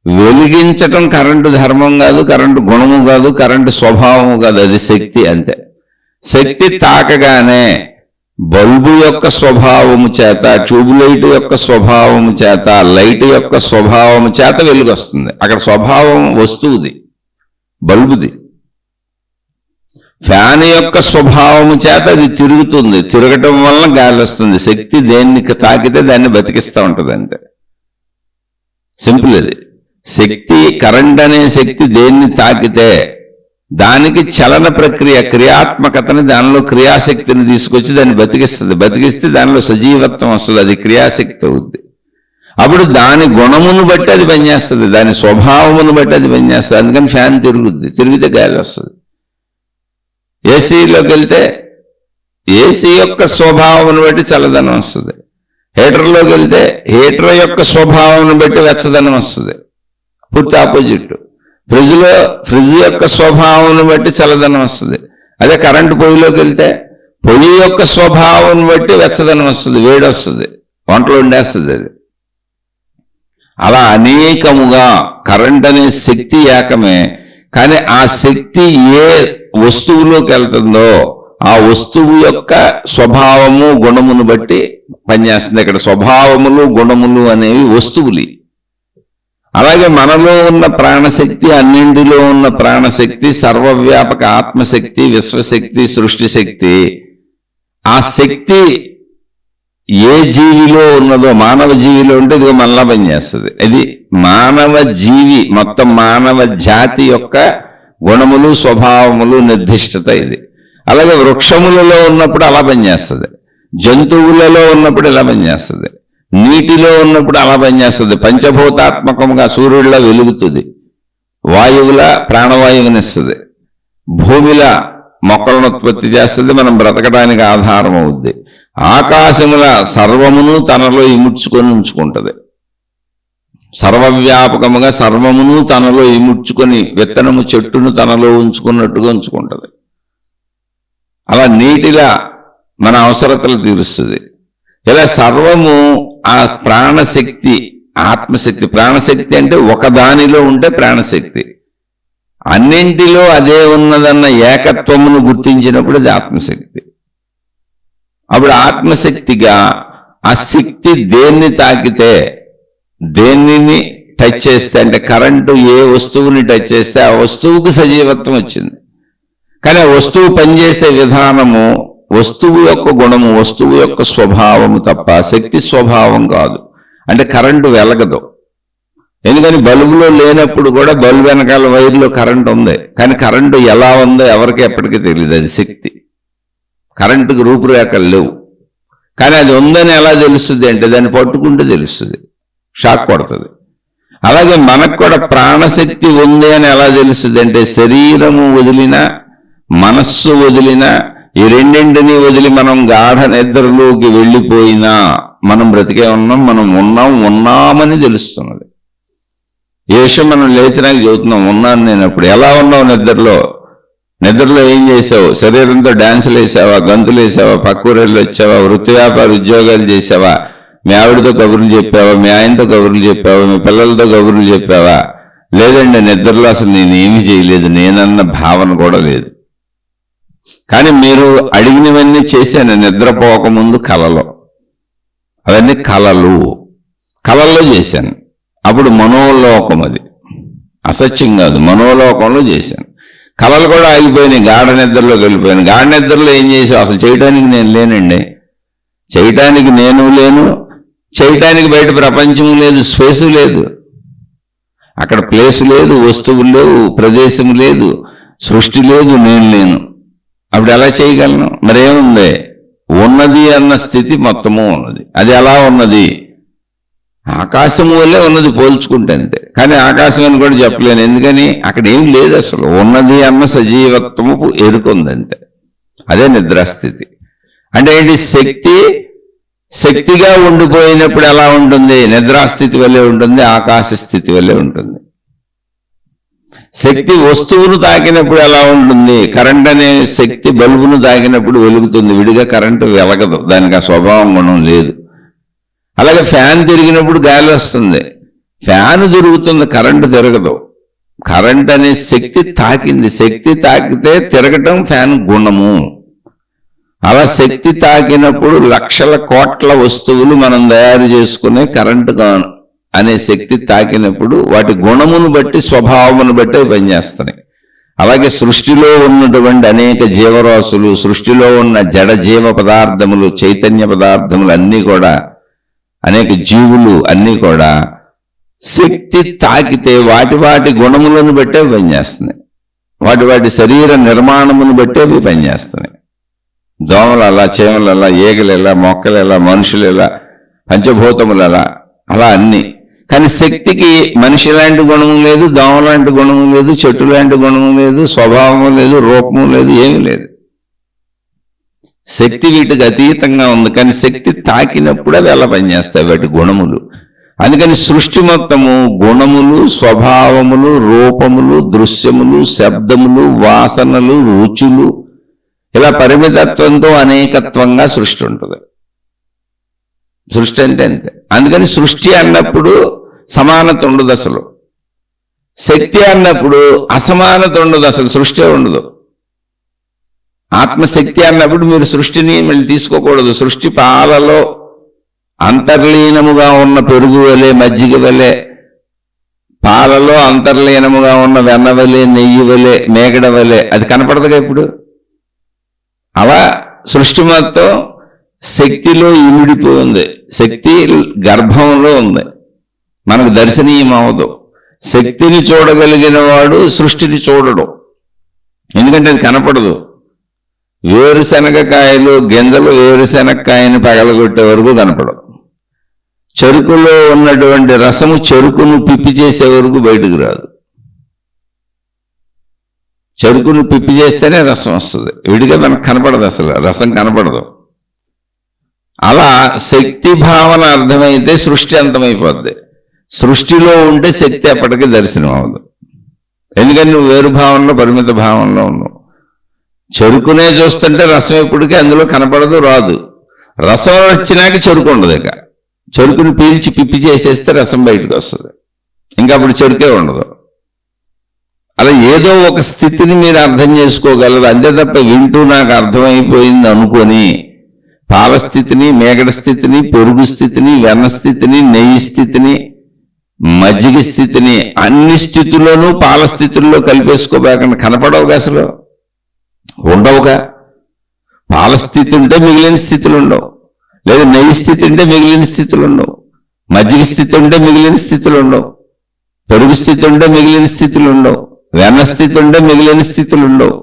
వెలిగించటం కరెంటు ధర్మం కాదు, కరెంటు గుణము కాదు, కరెంటు స్వభావము కాదు, అది శక్తి అంతే. శక్తి తాకగానే బల్బు యొక్క స్వభావము చేత, ట్యూబ్లైట్ యొక్క స్వభావము చేత, లైట్ యొక్క స్వభావము చేత వెలుగు వస్తుంది. అక్కడ స్వభావం వస్తువుది, బల్బుది. ఫ్యాన్ యొక్క స్వభావము చేత అది తిరుగుతుంది, తిరగటం వలన గాలి వస్తుంది. శక్తి దేన్ని తాకితే దాన్ని బతికిస్తూ ఉంటుంది అంటే సింపుల్ అది. శక్తి, కరెంట్ అనే శక్తి దేన్ని తాకితే దానికి చలన ప్రక్రియ, క్రియాత్మకతని, దానిలో క్రియాశక్తిని తీసుకొచ్చి దాన్ని బతికిస్తుంది. బతికిస్తే దానిలో సజీవత్వం వస్తుంది, అది క్రియాశక్తి అవుద్ది. అప్పుడు దాని గుణమును బట్టి అది పనిచేస్తుంది, దాని స్వభావమును బట్టి అది పనిచేస్తుంది. అందుకని ఫ్యాన్ తిరుగుద్ది, తిరిగితే గాలి వస్తుంది. ఏసీలోకి వెళ్తే ఏసీ యొక్క స్వభావమును బట్టి చల్లదనం వస్తుంది. హీటర్లోకి వెళ్తే హీటర్ యొక్క స్వభావం బట్టి వెచ్చదనం వస్తుంది, పూర్తి ఆపోజిట్. ఫ్రిడ్జ్ యొక్క స్వభావం బట్టి చల్లదనం వస్తుంది. అదే కరెంటు పొయ్యిలోకి వెళ్తే పొయ్యి యొక్క స్వభావం బట్టి వెచ్చదనం వస్తుంది, వేడి వస్తుంది, వంటలు వండేస్తుంది అది. అలా అనేకముగా కరెంట్ అనే శక్తి ఏకమే, కానీ ఆ శక్తి ఏ వస్తువులోకి వెళ్తుందో ఆ వస్తువు యొక్క స్వభావము గుణమును బట్టి పనిచేస్తుంది. ఇక్కడ స్వభావములు గుణములు అనేవి వస్తువులు. అలాగే మనలో ఉన్న ప్రాణశక్తి, అన్నింటిలో ఉన్న ప్రాణశక్తి, సర్వవ్యాపక ఆత్మశక్తి, విశ్వశక్తి, సృష్టి శక్తి, ఆ శక్తి ఏ జీవిలో ఉన్నదో, మానవ జీవిలో ఉంటే ఇది మనలా పనిచేస్తుంది. ఇది మానవ జీవి, మొత్తం మానవ జాతి యొక్క గుణములు, స్వభావములు, నిర్దిష్టత ఇది. అలాగే వృక్షములలో ఉన్నప్పుడు అలా పనిచేస్తుంది, జంతువులలో ఉన్నప్పుడు ఇలా పనిచేస్తుంది, నీటిలో ఉన్నప్పుడు అలా పనిచేస్తుంది. పంచభూతాత్మకముగా సూర్యుడిలా వెలుగుతుంది, వాయువులా ప్రాణవాయువునిస్తుంది, భూమిలా మొక్కలను ఉత్పత్తి చేస్తుంది, మనం బ్రతకడానికి ఆధారం అవుద్ది. ఆకాశముల సర్వమును తనలో ఇముడ్చుకొని ఉంచుకుంటుంది, సర్వవ్యాపకముగా సర్వమును తనలో ఇముడ్చుకొని విత్తనము చెట్టును తనలో ఉంచుకున్నట్టుగా ఉంచుకుంటుంది. అలా నీటిలా మన అవసరతలు తీరుస్తుంది. ఇలా సర్వము ఆ ప్రాణశక్తి, ఆత్మశక్తి. ప్రాణశక్తి అంటే ఒకదానిలో ఉంటే ప్రాణశక్తి, అన్నింటిలో అదే ఉన్నదన్న ఏకత్వమును గుర్తించినప్పుడు అది ఆత్మశక్తి. అప్పుడు ఆత్మశక్తిగా ఆ శక్తి దేన్ని తాకితే, దేనిని టచ్ చేస్తే, అంటే కరెంటు ఏ వస్తువుని టచ్ చేస్తే ఆ వస్తువుకు సజీవత్వం వచ్చింది. కానీ ఆ వస్తువు పనిచేసే విధానము వస్తువు యొక్క గుణము, వస్తువు యొక్క స్వభావము తప్ప శక్తి స్వభావం కాదు. అంటే కరెంటు వెలగదు. ఎందుకని బల్బులో లేనప్పుడు కూడా బల్బు వెనకాల వైర్లో కరెంటు ఉంది, కానీ కరెంటు ఎలా ఉందో ఎవరికి ఎప్పటికీ తెలియదు, అది శక్తి. కరెంటుకు రూపురేఖలు లేవు, కానీ అది ఉందని ఎలా తెలుస్తుంది అంటే దాన్ని పట్టుకుంటే తెలుస్తుంది, షాక్ కొడుతుంది. అలాగే మనకు కూడా ప్రాణశక్తి ఉంది అని ఎలా తెలుస్తుంది అంటే శరీరము వదిలినా, మనస్సు వదిలినా, ఈ రెండింటిని వదిలి మనం గాఢ నిద్రలోకి వెళ్ళిపోయినా మనం బ్రతికే ఉన్నాం, మనం ఉన్నామని తెలుస్తున్నది. ఏ విషయం మనం లేచినాక చెబుతున్నాం, ఉన్నాను నేను. అప్పుడు ఎలా ఉన్నావు నిద్రలో ఏం చేసావు? శరీరంతో డాన్సులు వేసావా, గంతులు వేసావా, పక్కూరెళ్ళు వచ్చావా, వృత్తి వ్యాపార ఉద్యోగాలు చేసావా, మీ ఆవిడతో కబుర్లు చెప్పావా, మీ ఆయనతో కబుర్లు చెప్పావా, మీ పిల్లలతో కబుర్లు చెప్పావా? లేదండి, నిద్రలో అసలు నేనేమి చేయలేదు, నేనన్న భావన కూడా లేదు. కానీ మీరు అడిగినవన్నీ చేశాను నిద్రపోకముందు కలలో. అవన్నీ కలల్లో చేశాను. అప్పుడు మనోలోకం, అది అసత్యం కాదు, మనోలోకంలో చేశాను. కలలు కూడా ఆగిపోయినాయి, గాఢ నిద్రలోకి వెళ్ళిపోయాను. గాఢ నిద్రలో ఏం చేసావు? అసలు చేయడానికి నేను లేనండి, చేయటానికి నేను లేను, చేయటానికి బయట ప్రపంచం లేదు, స్పేసు లేదు, అక్కడ ప్లేస్ లేదు, వస్తువులు లేవు, ప్రదేశం లేదు, సృష్టి లేదు, నేను లేను. అప్పుడు ఎలా చేయగలను? మరేముంది? ఉన్నది అన్న స్థితి మొత్తము ఉన్నది. అది ఎలా ఉన్నది? ఆకాశం వల్లే ఉన్నది పోల్చుకుంటే అంతే. కానీ ఆకాశం అని కూడా చెప్పలేను, ఎందుకని అక్కడ ఏం లేదు. అసలు ఉన్నది అన్న సజీవత్వము ఎరుకుంది అంతే. అదే నిద్రాస్థితి. అంటే ఏంటి? శక్తిగా ఉండిపోయినప్పుడు ఎలా ఉంటుంది? నిద్రాస్థితి వల్లే ఉంటుంది, ఆకాశ స్థితి వల్లే ఉంటుంది. శక్తి వస్తువును తాకినప్పుడు ఎలా ఉంటుంది? కరెంట్ అనే శక్తి బల్బును తాకినప్పుడు వెలుగుతుంది, విడిగా కరెంటు వెలగదు, దానికి ఆ స్వభావం గుణం లేదు. అలాగే ఫ్యాన్ తిరిగినప్పుడు గాలి వస్తుంది, ఫ్యాన్ తిరుగుతుంది, కరెంటు తిరగదు. కరెంట్ అనే శక్తి తాకింది, శక్తి తాకితే తిరగటం ఫ్యాన్ గుణము. అలా శక్తి తాకినప్పుడు లక్షల కోట్ల వస్తువులు మనం తయారు చేసుకునే కరెంటు అనే శక్తి తాకినప్పుడు వాటి గుణమును బట్టి, స్వభావమును బట్టి పనిచేస్తున్నాయి. అలాగే సృష్టిలో ఉన్నటువంటి అనేక జీవరాశులు, సృష్టిలో ఉన్న జడ జీవ పదార్థములు, చైతన్య పదార్థములు అన్నీ కూడా, అనేక జీవులు అన్నీ కూడా శక్తి తాకితే వాటి గుణములను బట్టే పనిచేస్తున్నాయి, వాటి శరీర నిర్మాణమును బట్టే అవి పనిచేస్తున్నాయి. దోమలు అలా, చేమలు అలా, ఈగలు ఎలా, మొక్కలు ఎలా, మనుషులు ఎలా, పంచభూతములు అలా అన్నీ. కానీ శక్తికి మనిషి లాంటి గుణము లేదు, దోమ లాంటి గుణము లేదు, చెట్టు లాంటి గుణము లేదు, స్వభావము లేదు, రూపము లేదు, ఏమీ లేదు. శక్తి వీటికి అతీతంగా ఉంది. కానీ శక్తి తాకినప్పుడు అవి ఎలా పనిచేస్తాయి, వాటి గుణములు. అందుకని సృష్టి మొత్తము గుణములు, స్వభావములు, రూపములు, దృశ్యములు, శబ్దములు, వాసనలు, రుచులు, ఇలా పరిమితత్వంతో అనేకత్వంగా సృష్టి ఉంటుంది. సృష్టి అంటే అంతే. అందుకని సృష్టి అన్నప్పుడు సమానత ఉండదు అసలు, శక్తి అన్నప్పుడు అసమానత ఉండదు అసలు, సృష్టి ఉండదు. ఆత్మశక్తి అన్నప్పుడు మీరు సృష్టిని మళ్ళీ తీసుకోకూడదు. సృష్టి పాలలో అంతర్లీనముగా ఉన్న పెరుగు వలె, మజ్జిగ వలె, పాలలో అంతర్లీనముగా ఉన్న వెన్న వలె, నెయ్యి వలె, మేగడ వలె, అది కనపడదుగా ఇప్పుడు. అలా సృష్టి మొత్తం శక్తిలో ఇమిడిపోయి ఉంది, శక్తి గర్భంలో ఉంది, మనకు దర్శనీయం అవదు. శక్తిని చూడగలిగిన వాడు సృష్టిని చూడడు, ఎందుకంటే అది కనపడదు. వేరుశనగకాయలు గింజలు వేరుశనగకాయని పగలగొట్టే వరకు కనపడదు. చెరుకులో ఉన్నటువంటి రసము చెరుకును పిప్పి చేసే వరకు బయటకు రాదు. చెరుకును పిప్పి చేస్తేనే రసం వస్తుంది, విడిగా మనకు కనపడదు, అసలు రసం కనపడదు. అలా శక్తి భావన అర్థమైతే సృష్టి అంతమైపోద్ది. సృష్టిలో ఉంటే శక్తి ఎప్పటికీ దర్శనం అవ్వదు, ఎందుకని నువ్వు వేరు భావనలో, పరిమిత భావనలో ఉన్నావు. చెరుకునే చూస్తుంటే రసం ఎప్పటికీ అందులో కనపడదు, రాదు. రసం వచ్చినాక చెరుకు ఉండదు. ఇక చెరుకుని పీల్చి పిప్పి చేసేస్తే రసం బయటకు వస్తుంది, ఇంకా అప్పుడు చెరుకే ఉండదు. అలా ఏదో ఒక స్థితిని మీరు అర్థం చేసుకోగలరు, అంతే తప్ప వింటూ నాకు అర్థమైపోయింది అనుకొని పాల స్థితిని, మేగడ స్థితిని, పెరుగు స్థితిని, వెన్న స్థితిని, నెయ్యి స్థితిని, మజ్జిగ స్థితిని, అన్ని స్థితుల్లోనూ పాల స్థితుల్లో కలిపేసుకోబోకుండా కనపడవుగా, అసలు ఉండవుగా. పాల స్థితి ఉంటే మిగిలిన స్థితులు ఉండవు, లేదా నెయ్యి స్థితి ఉంటే మిగిలిన స్థితులు ఉండవు, మజ్జిగ స్థితి ఉంటే మిగిలిన స్థితులు ఉండవు, పెరుగు స్థితి ఉంటే మిగిలిన స్థితులు ఉండవు, వెన్న స్థితి ఉంటే మిగిలిన స్థితులు ఉండవు.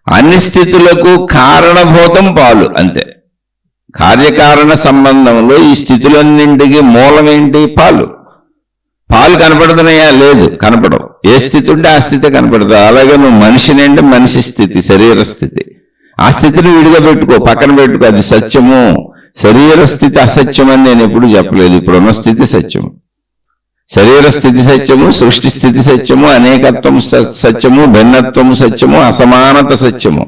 అన్ని స్థితులకు కారణభూతం పాలు, అంతే. కార్యకారణ సంబంధంలో ఈ స్థితులన్నింటికి మూలమేంటి? పాలు. పాలు కనపడుతున్నాయా? లేదు, కనపడవు. ఏ స్థితి ఉంటే ఆ స్థితి కనపడదు. అలాగే నువ్వు మనిషిని అంటే మనిషి స్థితి, శరీర స్థితి, ఆ స్థితిని విడిగా పెట్టుకో, పక్కన పెట్టుకో, అది సత్యము. శరీర స్థితి అసత్యం అని నేను ఎప్పుడు చెప్పలేదు, ఇప్పుడున్న స్థితి సత్యము. శరీర స్థితి సత్యము, సృష్టి స్థితి సత్యము, అనేకత్వం సత్యము, భిన్నత్వము సత్యము, అసమానత సత్యము.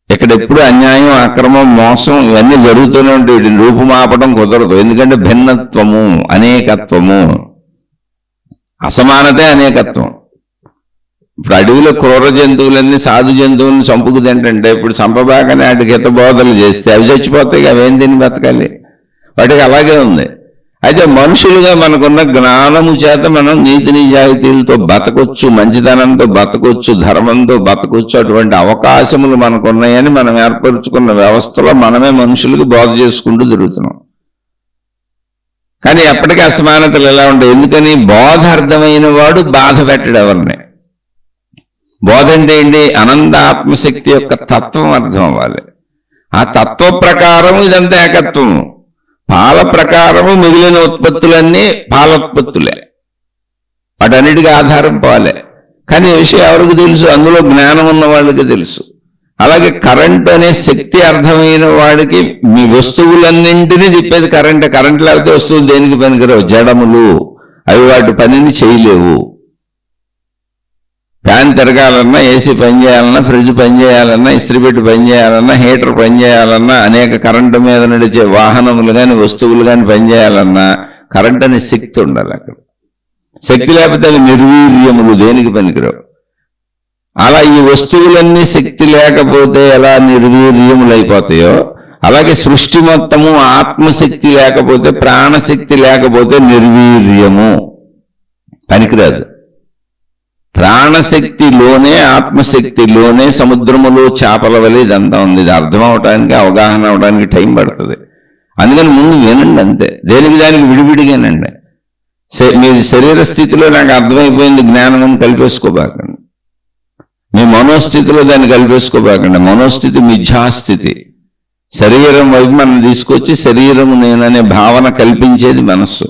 ఇక్కడ ఎప్పుడు అన్యాయం, అక్రమం, మోసం ఇవన్నీ జరుగుతూనే ఉంటాయి. వీటిని రూపుమాపడం కుదరదు, ఎందుకంటే భిన్నత్వము, అనేకత్వము, అసమానతే అనేకత్వం. ఇప్పుడు అడవిలో క్రూర జంతువులన్నీ సాధు జంతువులను చంపుకు తింటే ఇప్పుడు చంపబాగానే వాటికి హిత బోధలు చేస్తే అవి చచ్చిపోతాయి, అవేం తిని బతకాలి? వాటికి అలాగే ఉంది. అయితే మనుషులుగా మనకున్న జ్ఞానము చేత మనం నీతి నిజాయితీలతో బతకొచ్చు, మంచితనంతో బతకొచ్చు, ధర్మంతో బతకొచ్చు. అటువంటి అవకాశములు మనకున్నాయని మనం ఏర్పరచుకున్న వ్యవస్థలో మనమే మనుషులకు బోధ చేసుకుంటూ తిరుగుతున్నాం. కానీ ఎప్పటికీ అసమానతలు ఎలా ఉంటాయి? ఎందుకని? బోధ అర్థమైన వాడు బాధ పెట్టడు ఎవరిని. బోధ అంటే ఏంటి? అనంత ఆత్మశక్తి యొక్క తత్వం అర్థం అవ్వాలి. ఆ తత్వ ప్రకారం ఇదంతా ఏకత్వము. పాల ప్రకారము మిగిలిన ఉత్పత్తులన్నీ పాలోత్పత్తులే, వాటన్నిటికీ ఆధారం పాలే. కానీ ఈ విషయం ఎవరికి తెలుసు? అందులో జ్ఞానం ఉన్న వాళ్ళకి తెలుసు. అలాగే కరెంట్ అనే శక్తి అర్థమైన వాడికి మీ వస్తువులన్నింటినీ తిప్పేది కరెంట్. కరెంట్ లేకపోతే వస్తువులు దేనికి పనికిరావు, జడములు, అవి వాటి పనిని చేయలేవు. ఫ్యాన్ తిరగాలన్నా, ఏసీ పనిచేయాలన్నా, ఫ్రిడ్జ్ పనిచేయాలన్నా, ఇస్త్రీపెట్టి పనిచేయాలన్నా, హీటర్ పనిచేయాలన్నా, అనేక కరెంటు మీద నడిచే వాహనములు కానీ వస్తువులు కానీ పనిచేయాలన్నా కరెంట్ అనే శక్తి ఉండాలి. అక్కడ శక్తి లేకపోతే అవి నిర్వీర్యములు, దేనికి పనికిరావు. అలా ఈ వస్తువులన్నీ శక్తి లేకపోతే ఎలా నిర్వీర్యములు అయిపోతాయో, అలాగే సృష్టి మొత్తము ఆత్మశక్తి లేకపోతే, ప్రాణశక్తి లేకపోతే నిర్వీర్యము, పనికిరాదు. ప్రాణశక్తిలోనే, ఆత్మశక్తిలోనే సముద్రములో చేపల వలె ఇదంతా ఉంది. ఇది అర్థం అవడానికి, అవగాహన అవడానికి టైం పడుతుంది. అందుకని ముందు వినండి అంతే, దేనికి దానికి విడివిడిగానండి. మీ శరీర స్థితిలో నాకు అర్థమైపోయింది జ్ఞానం అని కల్పేసుకోబాకండి. మీ మనోస్థితిలో దాన్ని కల్పేసుకోబాకండి. మనోస్థితి మిథ్యాస్థితి. శరీరం వైపు మనం తీసుకొచ్చి శరీరము నేననే భావన కల్పించేది మనస్సు.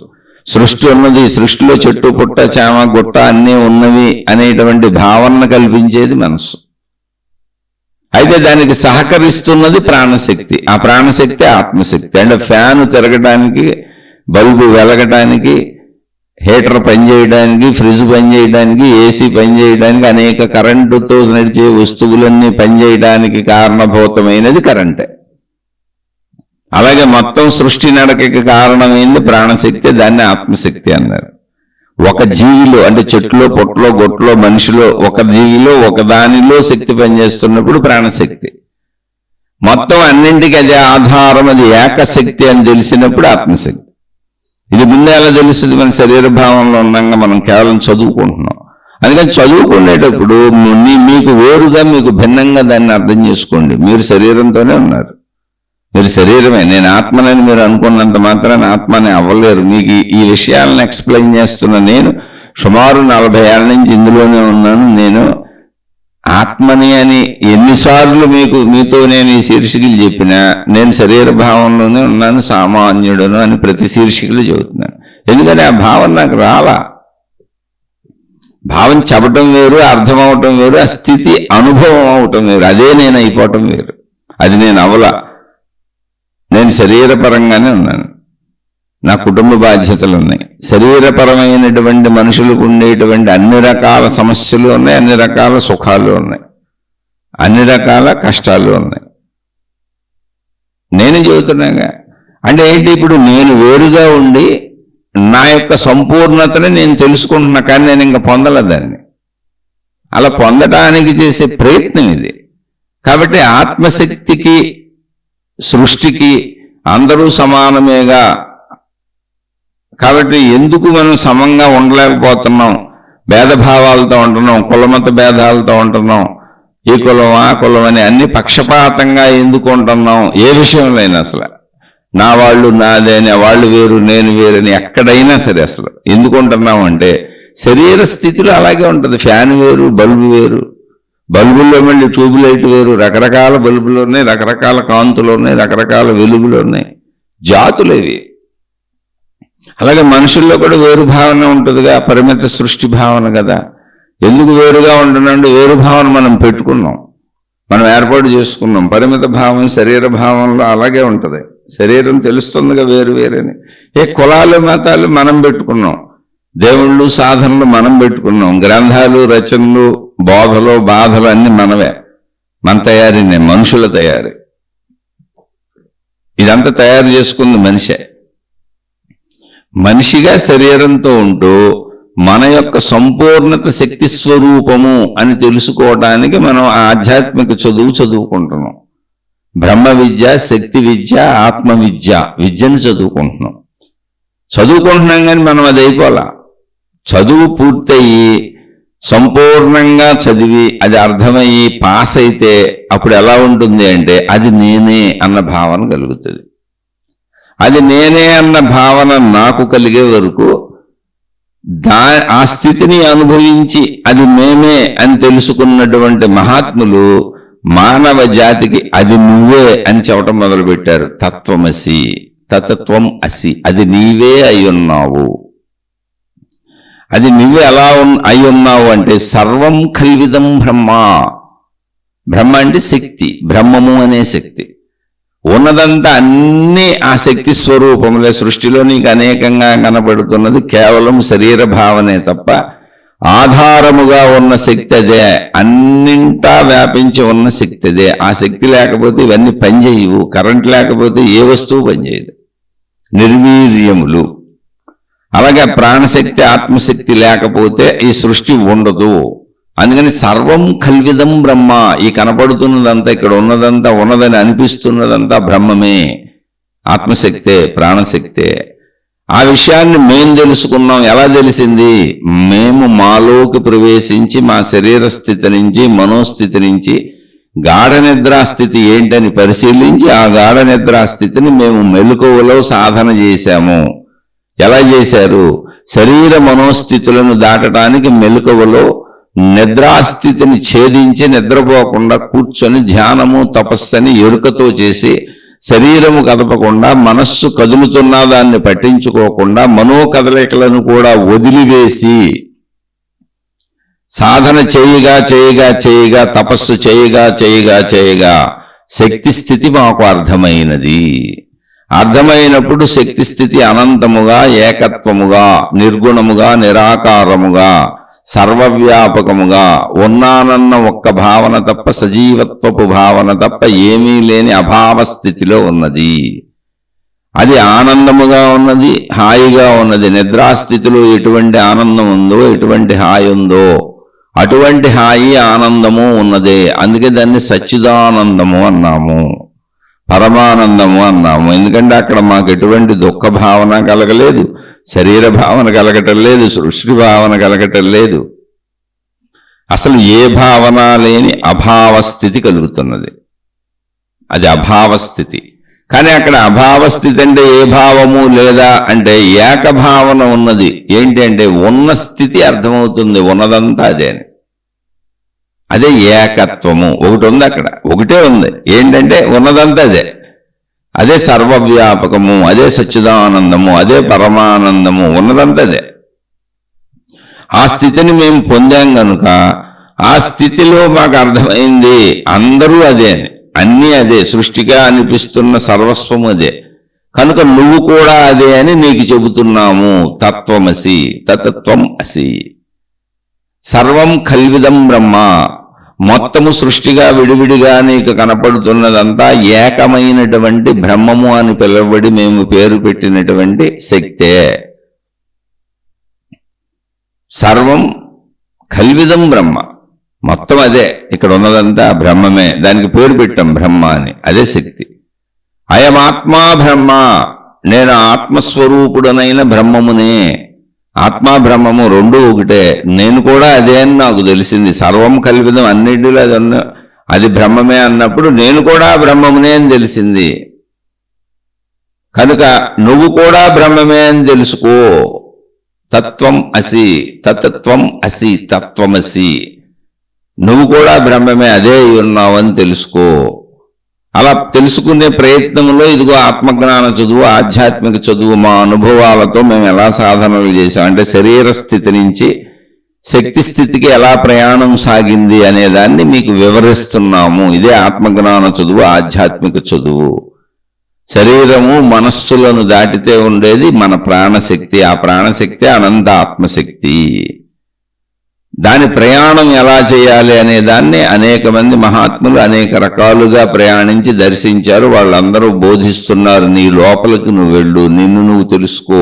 సృష్టి ఉన్నది, సృష్టిలో చెట్టు పుట్ట చామ గుట్ట అన్నీ ఉన్నవి అనేటువంటి భావన కల్పించేది మనస్సు. అయితే దానికి సహకరిస్తున్నది ప్రాణశక్తి. ఆ ప్రాణశక్తి ఆత్మశక్తి. అంటే ఫ్యాను తిరగడానికి, బల్బు వెలగడానికి, హీటర్ పనిచేయడానికి, ఫ్రిడ్జ్ పనిచేయడానికి, ఏసీ పనిచేయడానికి, అనేక కరెంటుతో నడిచే వస్తువులన్నీ పనిచేయడానికి కారణభూతమైనది కరెంటే. అలాగే మొత్తం సృష్టి నడకకి కారణమైంది ప్రాణశక్తి, దాన్ని ఆత్మశక్తి అన్నారు. ఒక జీవిలో అంటే చెట్లో, పొట్లో, గొట్లో, మనిషిలో ఒక జీవిలో ఒక దానిలో శక్తి పనిచేస్తున్నప్పుడు ప్రాణశక్తి. మొత్తం అన్నింటికి అది ఆధారం, అది ఏకశక్తి అని తెలిసినప్పుడు ఆత్మశక్తి. ఇది ముందే ఎలా తెలుస్తుంది? మన శరీర భావంలో ఉన్నాక మనం కేవలం చదువుకుంటున్నాం. అందుకని చదువుకునేటప్పుడు మీకు వేరుగా, మీకు భిన్నంగా దాన్ని అర్థం చేసుకోండి. మీరు శరీరంతోనే ఉన్నారు, మీరు శరీరమే. నేను ఆత్మనని మీరు అనుకున్నంత మాత్రాన్ని ఆత్మని అవ్వలేరు. మీకు ఈ విషయాలను ఎక్స్ప్లెయిన్ చేస్తున్న నేను సుమారు 40 ఏళ్ళ నుంచి ఇందులోనే ఉన్నాను. నేను ఆత్మని అని ఎన్నిసార్లు మీతో నేను ఈ శీర్షికలు చెప్పినా నేను శరీర భావంలోనే ఉన్నాను, సామాన్యుడను అని ప్రతి శీర్షికలు చెబుతున్నాను. ఎందుకని ఆ భావం నాకు రాలా. భావం చెప్పటం వేరు, అర్థం అవటం వేరు, ఆ స్థితి అనుభవం అవటం వేరు. అదే నేను అయిపోవటం వేరు. అది నేను అవలా. నేను శరీరపరంగానే ఉన్నాను, నా కుటుంబ బాధ్యతలు ఉన్నాయి. శరీరపరమైనటువంటి మనుషులకు ఉండేటువంటి అన్ని రకాల సమస్యలు ఉన్నాయి, అన్ని రకాల సుఖాలు ఉన్నాయి, అన్ని రకాల కష్టాలు ఉన్నాయి. నేను చెబుతున్నాగా. అంటే ఏంటి? ఇప్పుడు నేను వేరుగా ఉండి నా యొక్క సంపూర్ణతని నేను తెలుసుకుంటున్నా, కానీ నేను ఇంకా పొందలేదాన్ని. అలా పొందడానికి చేసే ప్రయత్నం ఇది. కాబట్టి ఆత్మశక్తికి, సృష్టికి అందరూ సమానమేగా. కాబట్టి ఎందుకు మనం సమంగా ఉండలేకపోతున్నాం? భేదభావాలతో ఉంటున్నాం, కులమత భేదాలతో ఉంటున్నాం. ఈ కులం, ఆ కులం అని అన్ని పక్షపాతంగా ఎందుకు ఉంటున్నాం? ఏ విషయంలో అయినా అసలు నా వాళ్ళు, నాదే అని, వాళ్ళు వేరు నేను వేరని ఎక్కడైనా సరే అసలు ఎందుకు ఉంటున్నాం అంటే శరీర స్థితిలో అలాగే ఉంటుంది. ఫ్యాన్ వేరు, బల్బు వేరు, బల్బుల్లో మళ్ళీ ట్యూబ్ లైట్ వేరు, రకరకాల బల్బులు ఉన్నాయి, రకరకాల కాంతులు ఉన్నాయి, రకరకాల వెలుగులు ఉన్నాయి, జాతులు ఇవి. అలాగే మనుషుల్లో కూడా వేరు భావన ఉంటుందిగా, పరిమిత సృష్టి భావన కదా. ఎందుకు వేరుగా ఉంటున్నాంటే వేరు భావన మనం పెట్టుకున్నాం, మనం ఏర్పాటు చేసుకున్నాం. పరిమిత భావం శరీర భావంలో అలాగే ఉంటుంది. శరీరం తెలుస్తుందిగా వేరు వేరని. కులాలు, మతాలు మనం పెట్టుకున్నాం, దేవుళ్ళు, సాధనలు మనం పెట్టుకున్నాం, గ్రంథాలు, రచనలు, బోధలు, బాధలు అన్ని మనవే. మన తయారీనే, మనుషుల తయారీ. ఇదంతా తయారు చేసుకుంది మనిషే. మనిషిగా శరీరంతో ఉంటూ మన యొక్క సంపూర్ణత శక్తి స్వరూపము అని తెలుసుకోవడానికి మనం ఆధ్యాత్మిక చదువుకుంటున్నాం. బ్రహ్మ విద్య, శక్తి విద్య, ఆత్మ విద్యను చదువుకుంటున్నాం. చదువుకుంటున్నాం కానీ మనం అది అయిపోలా. చదువు పూర్తయి సంపూర్ణంగా చదివి అది అర్థమయ్యి పాస్ అయితే అప్పుడు ఎలా ఉంటుంది అంటే అది నేనే అన్న భావన కలుగుతుంది. అది నేనే అన్న భావన నాకు కలిగే వరకు ఆ స్థితిని అనుభవించి అది మేమే అని తెలుసుకున్నటువంటి మహాత్ములు మానవ జాతికి అది నువ్వే అని చెప్పటం మొదలుపెట్టారు. తత్వమసి, తత్వం అసి, అది నీవే అయి ఉన్నావు. అది నువ్వే ఎలా అయి ఉన్నావు అంటే సర్వం కల్విదం బ్రహ్మ. బ్రహ్మ అంటే శక్తి, బ్రహ్మము అనే శక్తి. ఉన్నదంతా అన్నీ ఆ శక్తి స్వరూపములే. సృష్టిలో నీకు అనేకంగా కనపడుతున్నది కేవలం శరీర భావనే తప్ప ఆధారముగా ఉన్న శక్తి అదే, అన్నింటా వ్యాపించి ఉన్న శక్తి అదే. ఆ శక్తి లేకపోతే ఇవన్నీ పనిచేయవు. కరెంట్ లేకపోతే ఏ వస్తువు పనిచేయదు. నిర్వీర్యములు. అలాగే ప్రాణశక్తి, ఆత్మశక్తి లేకపోతే ఈ సృష్టి ఉండదు. అందుకని సర్వం కల్విదం బ్రహ్మ. ఈ కనపడుతున్నదంతా, ఇక్కడ ఉన్నదంతా, ఉన్నదని అనిపిస్తున్నదంతా బ్రహ్మమే, ఆత్మశక్తే, ప్రాణశక్తే. ఆ విషయాన్ని మేము తెలుసుకున్నాం. ఎలా తెలిసింది? మేము మాలోకి ప్రవేశించి మా శరీర స్థితి నుంచి, మనోస్థితి నుంచి గాఢ నిద్రాస్థితి ఏంటని పరిశీలించి ఆ గాఢ నిద్రాస్థితిని మేము మెలకువలో సాధన చేశాము. ఎలా చేశారు? శరీర మనోస్థితులను దాటడానికి మెలకువలో నిద్రాస్థితిని ఛేదించి నిద్రపోకుండా కూర్చొని ధ్యానము తపస్సుని ఎరుకతో చేసి శరీరము కదపకుండా, మనస్సు కదులుతున్న దాన్ని పట్టించుకోకుండా మనోకదలికలను కూడా వదిలివేసి సాధన చేయగా చేయగా చేయగా, తపస్సు చేయగా చేయగా చేయగా శక్తి స్థితి మాకు అర్థమైనది. అర్థమైనప్పుడు శక్తి స్థితి అనంతముగా, ఏకత్వముగా, నిర్గుణముగా, నిరాకారముగా, సర్వవ్యాపకముగా, ఉన్నానన్న ఒక్క భావన తప్ప, సజీవత్వపు భావన తప్ప ఏమీ లేని అభావ స్థితిలో ఉన్నది. అది ఆనందముగా ఉన్నది, హాయిగా ఉన్నది. నిద్రాస్థితిలో ఎటువంటి ఆనందం ఉందో, ఎటువంటి హాయి ఉందో అటువంటి హాయి, ఆనందము ఉన్నదే. అందుకే దాన్ని సచ్చిదానందము అన్నాము, పరమానందము అన్నాము. ఎందుకంటే అక్కడ మాకు ఎటువంటి దుఃఖ భావన కలగలేదు, శరీర భావన కలగటం లేదు, సృష్టి భావన కలగటం లేదు. అసలు ఏ భావన లేని అభావస్థితి కలుగుతున్నది. అది అభావస్థితి. కానీ అక్కడ అభావస్థితి అంటే ఏ భావము లేదా అంటే ఏకభావన ఉన్నది. ఏంటి అంటే ఉన్న స్థితి అర్థమవుతుంది, ఉన్నదంతా అదే. అదే ఏకత్వము. ఒకటి ఉంది అక్కడ, ఒకటే ఉంది. ఏంటంటే ఉన్నదంతా అదే. అదే సర్వవ్యాపకము, అదే సచ్చిదానందము, అదే పరమానందము, ఉన్నదంతా అదే. ఆ స్థితిని మేము పొందాం కనుక ఆ స్థితిలో మాకు అర్థమైంది అందరూ అదే, అన్నీ అదే, సృష్టిగా అనిపిస్తున్న సర్వస్వము అదే. కనుక నువ్వు కూడా అదే అని నీకు చెబుతున్నాము. తత్వమసి, తత్వం అసి. సర్వం కల్విదం బ్రహ్మ. మొత్తము సృష్టిగా విడివిడిగా నీకు కనపడుతున్నదంతా ఏకమైనటువంటి బ్రహ్మము అని పిలువబడి మేము పేరు పెట్టినటువంటి శక్తే. సర్వం కల్విదం బ్రహ్మ. మొత్తం అదే, ఇక్కడ ఉన్నదంతా బ్రహ్మమే. దానికి పేరు పెట్టాం బ్రహ్మ అని. అదే శక్తి. అయమాత్మా బ్రహ్మ. నేను ఆత్మస్వరూపుడనైన బ్రహ్మమునే. ఆత్మా బ్రహ్మము రెండు ఒకటే. నేను కూడా అదే అని నాకు తెలిసింది. సర్వం కల్విదం, అన్నిటిలో అది బ్రహ్మమే అన్నప్పుడు నేను కూడా బ్రహ్మమునే అని తెలిసింది. కనుక నువ్వు కూడా బ్రహ్మమే అని తెలుసుకో. తత్వం అసి, తత్వం అసి, తత్వమసి. నువ్వు కూడా బ్రహ్మమే, అదే ఉన్నావని తెలుసుకో. అలా తెలుసుకునే ప్రయత్నంలో ఇదిగో ఆత్మజ్ఞాన చదువు, ఆధ్యాత్మిక చదువు మా అనుభవాలతో మేము ఎలా సాధనలు చేసాం అంటే శరీర స్థితి నుంచి శక్తి స్థితికి ఎలా ప్రయాణం సాగింది అనేదాన్ని మీకు వివరిస్తున్నాము. ఇదే ఆత్మజ్ఞాన చదువు, ఆధ్యాత్మిక చదువు. శరీరము మనస్సులను దాటితే ఉండేది మన ప్రాణశక్తి. ఆ ప్రాణశక్తి అనంత ఆత్మశక్తి. దాని ప్రయాణం ఎలా చేయాలి అనే దాన్ని అనేక మంది మహాత్ములు అనేక రకాలుగా ప్రయాణించి దర్శించారు. వాళ్ళందరూ బోధిస్తున్నారు. నీ లోపలికి నువ్వు వెళ్ళు, నిన్ను నువ్వు తెలుసుకో,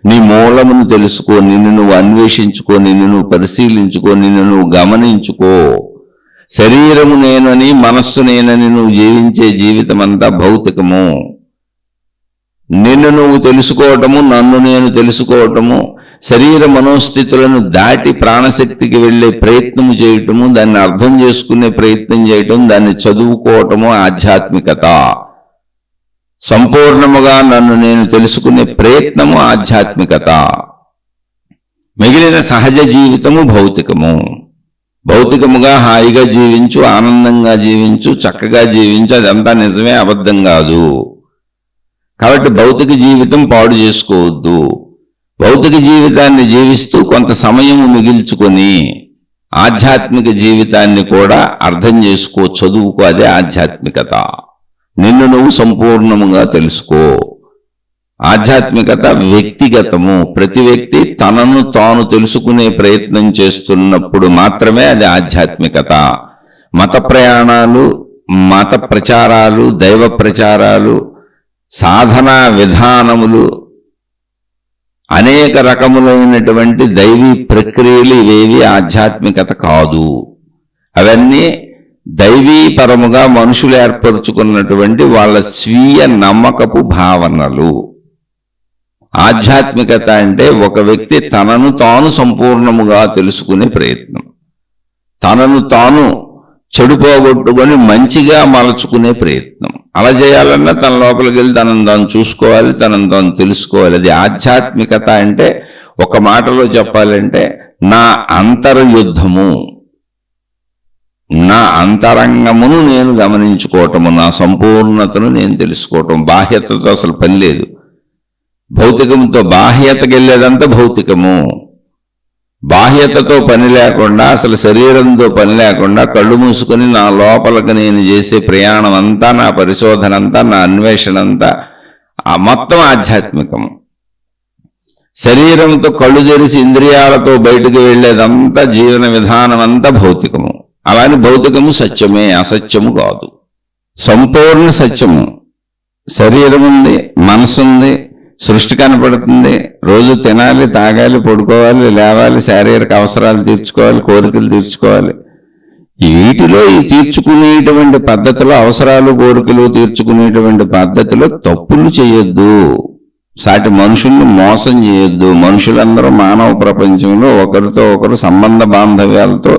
నీ మూలమును తెలుసుకో, నిన్ను నువ్వు అన్వేషించుకో, నిన్ను నువ్వు పరిశీలించుకో, నిన్ను నువ్వు గమనించుకో. శరీరము నేనని, మనస్సు నేనని నువ్వు జీవించే జీవితం అంతా భౌతికము. నిన్ను నువ్వు తెలుసుకోవటము, నన్ను నేను తెలుసుకోవటము, శరీర మనోస్థితులను దాటి ప్రాణశక్తికి వెళ్ళే ప్రయత్నం చేయటము, దాన్ని అర్థం చేసుకునే ప్రయత్నం చేయటం, దాన్ని చదువుకోవటము ఆధ్యాత్మికత. సంపూర్ణముగా నన్ను నేను తెలుసుకునే ప్రయత్నము ఆధ్యాత్మికత. మిగిలిన సహజ జీవితము భౌతికము. భౌతికముగా హాయిగా జీవించు, ఆనందంగా జీవించు, చక్కగా జీవించు, అదంతా నిజమే, అబద్ధం కాదు. కాబట్టి భౌతిక జీవితం పాడు చేసుకోవద్దు. భౌతిక జీవితాన్ని జీవిస్తూ కొంత సమయం మిగిల్చుకొని ఆధ్యాత్మిక జీవితాన్ని కూడా అర్థం చేసుకో, చదువుకో. అదే ఆధ్యాత్మికత. నిన్ను నువ్వు సంపూర్ణముగా తెలుసుకో. ఆధ్యాత్మికత వ్యక్తిగతము. ప్రతి వ్యక్తి తనను తాను తెలుసుకునే ప్రయత్నం చేస్తున్నప్పుడు మాత్రమే అది ఆధ్యాత్మికత. మత ప్రయాణాలు, మత ప్రచారాలు, దైవ ప్రచారాలు, సాధనా విధానములు, అనేక రకములైనటువంటి దైవీ ప్రక్రియలు ఇవేవి ఆధ్యాత్మికత కాదు. అవన్నీ దైవీపరముగా మనుషులు ఏర్పరుచుకున్నటువంటి వాళ్ళ స్వీయ నమ్మకపు భావనలు. ఆధ్యాత్మికత అంటే ఒక వ్యక్తి తనను తాను సంపూర్ణముగా తెలుసుకునే ప్రయత్నం, తనను తాను చెడుపోగొట్టుకొని మంచిగా మలచుకునే ప్రయత్నం. అలా చేయాలన్నా తన లోపలికి వెళ్ళి తనను తాను చూసుకోవాలి, తనను తాను తెలుసుకోవాలి. అది ఆధ్యాత్మికత అంటే ఒక మాటలో చెప్పాలంటే నా అంతర్యుద్ధము, నా అంతరంగమును నేను గమనించుకోవటము, నా సంపూర్ణతను నేను తెలుసుకోవటం. బాహ్యతతో అసలు పని లేదు. భౌతికంతో బాహ్యతకి వెళ్ళేదంతా భౌతికము. బాహ్యతతో పని లేకుండా, అసలు శరీరంతో పని లేకుండా కళ్ళు మూసుకొని నా లోపలికి నేను చేసే ప్రయాణం అంతా, నా పరిశోధన అంతా, నా అన్వేషణ అంతా మొత్తం ఆధ్యాత్మికము. శరీరంతో కళ్ళు తెరిచి ఇంద్రియాలతో బయటకు వెళ్ళేదంతా జీవన విధానం అంతా భౌతికము. అలానే భౌతికము సత్యమే, అసత్యము కాదు. సంపూర్ణ సత్యము. శరీరం ఉంది, మనసు ఉంది, సృష్టి కనపడుతుంది. రోజు తినాలి, తాగాలి, పడుకోవాలి, లేవాలి, శారీరక అవసరాలు తీర్చుకోవాలి, కోరికలు తీర్చుకోవాలి. వీటిలో ఈ తీర్చుకునేటువంటి పద్ధతిలో, అవసరాలు కోరికలు తీర్చుకునేటువంటి పద్ధతిలో తప్పులు చేయొద్దు. సాటి మనుషుల్ని మోసం చేయొద్దు. మనుషులందరూ మానవ ప్రపంచంలో ఒకరితో ఒకరు సంబంధ బాంధవ్యాలతో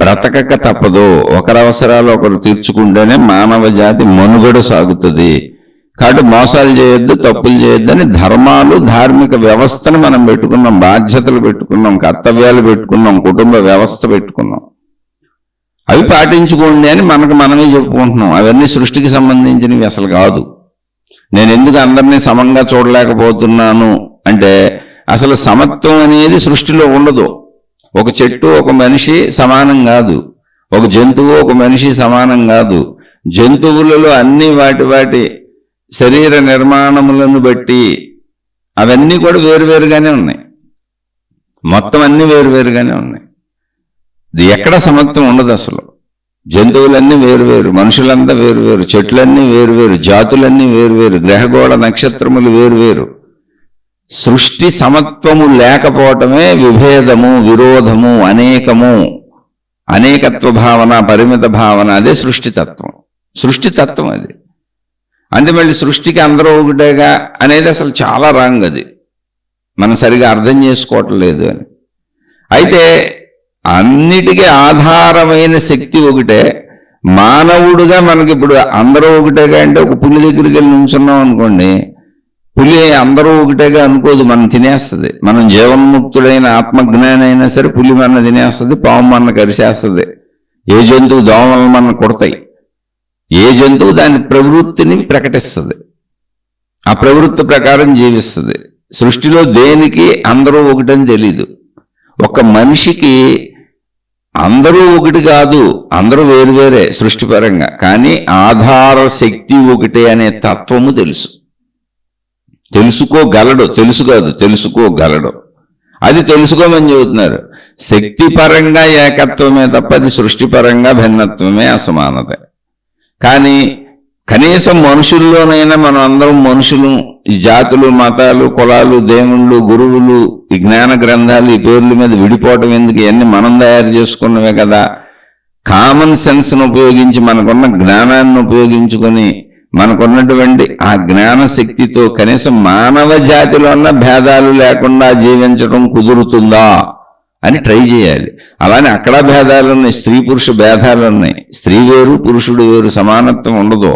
బ్రతకక తప్పదు. ఒకరి అవసరాలు ఒకరు తీర్చుకుంటేనే మానవ జాతి మనుగడ సాగుతుంది. కాబట్టి మోసాలు చేయొద్దు, తప్పులు చేయొద్దని ధర్మాలు, ధార్మిక వ్యవస్థను మనం పెట్టుకున్నాం, బాధ్యతలు పెట్టుకున్నాం, కర్తవ్యాలు పెట్టుకున్నాం, కుటుంబ వ్యవస్థ పెట్టుకున్నాం. అవి పాటించుకోండి అని మనమే చెప్పుకుంటున్నాం. అవన్నీ సృష్టికి సంబంధించినవి అసలు కాదు. నేను ఎందుకు అందరినీ సమంగా చూడలేకపోతున్నాను అంటే అసలు సమత్వం అనేది సృష్టిలో ఉండదు. ఒక చెట్టు ఒక మనిషి సమానం కాదు, ఒక జంతువు ఒక మనిషి సమానం కాదు. జంతువులలో అన్ని వాటి శరీర నిర్మాణములను బట్టి అవన్నీ కూడా వేరువేరుగానే ఉన్నాయి. మొత్తం అన్ని వేరువేరుగానే ఉన్నాయి. ఇది ఎక్కడ సమత్వం ఉండదు అసలు. జంతువులన్నీ వేరువేరు, మనుషులంతా వేరువేరు, చెట్లన్నీ వేరువేరు, జాతులన్నీ వేరువేరు, గ్రహగోళ నక్షత్రములు వేరువేరు. సృష్టి సమత్వము లేకపోవటమే విభేదము, విరోధము, అనేకము, అనేకత్వ భావన, పరిమిత భావన. అదే సృష్టితత్వం. సృష్టితత్వం అది. అంటే మళ్ళీ సృష్టికి అందరూ ఒకటేగా అనేది అసలు చాలా రాంగ్. అది మనం సరిగా అర్థం చేసుకోవట్లేదు అని. అయితే అన్నిటికీ ఆధారమైన శక్తి ఒకటే. మానవుడుగా మనకి ఇప్పుడు అందరూ ఒకటేగా అంటే ఒక పులి దగ్గరికి వెళ్ళి నుంచున్నాం అనుకోండి, పులి అందరూ ఒకటేగా అనుకోదు, మనం తినేస్తుంది. మనం జీవన్ముక్తుడైన ఆత్మజ్ఞాని అయినా సరే పులి మన తినేస్తుంది, పాము మన కరిచేస్తుంది. ఏ జంతువు, దోమలు మన కొడతాయి. ఏ జంతువు దాని ప్రవృత్తిని ప్రకటిస్తుంది, ఆ ప్రవృత్తి ప్రకారం జీవిస్తుంది. సృష్టిలో దేనికి అందరూ ఒకటని తెలీదు. ఒక మనిషికి అందరూ ఒకటి కాదు, అందరూ వేరువేరే సృష్టిపరంగా, కానీ ఆధార శక్తి ఒకటే అనే తత్వము తెలుసు. తెలుసుకోగలడు, తెలుసు కాదు, తెలుసుకోగలడు. అది తెలుసుకోమని చెబుతున్నారు. శక్తిపరంగా ఏకత్వమే తప్ప అది సృష్టిపరంగా భిన్నత్వమే, అసమానత. కానీ కనీసం మనుషుల్లోనైనా మనం అందరం మనుషులు. ఈ జాతులు, మతాలు, కులాలు, దేవుళ్ళు, గురువులు, ఈ జ్ఞాన గ్రంథాలు, ఈ పేర్ల మీద విడిపోవటం ఎందుకు? ఇవన్నీ మనం తయారు చేసుకున్నవే కదా. కామన్ సెన్స్ను ఉపయోగించి, మనకున్న జ్ఞానాన్ని ఉపయోగించుకొని మనకున్నటువంటి ఆ జ్ఞాన శక్తితో కనీసం మానవ జాతిలో ఉన్న భేదాలు లేకుండా జీవించడం కుదురుతుందా అని ట్రై చేయాలి. అలానే అక్కడ భేదాలు ఉన్నాయి, స్త్రీ పురుష భేదాలు ఉన్నాయి. స్త్రీ వేరు పురుషుడు వేరు, సమానత్వం ఉండదు.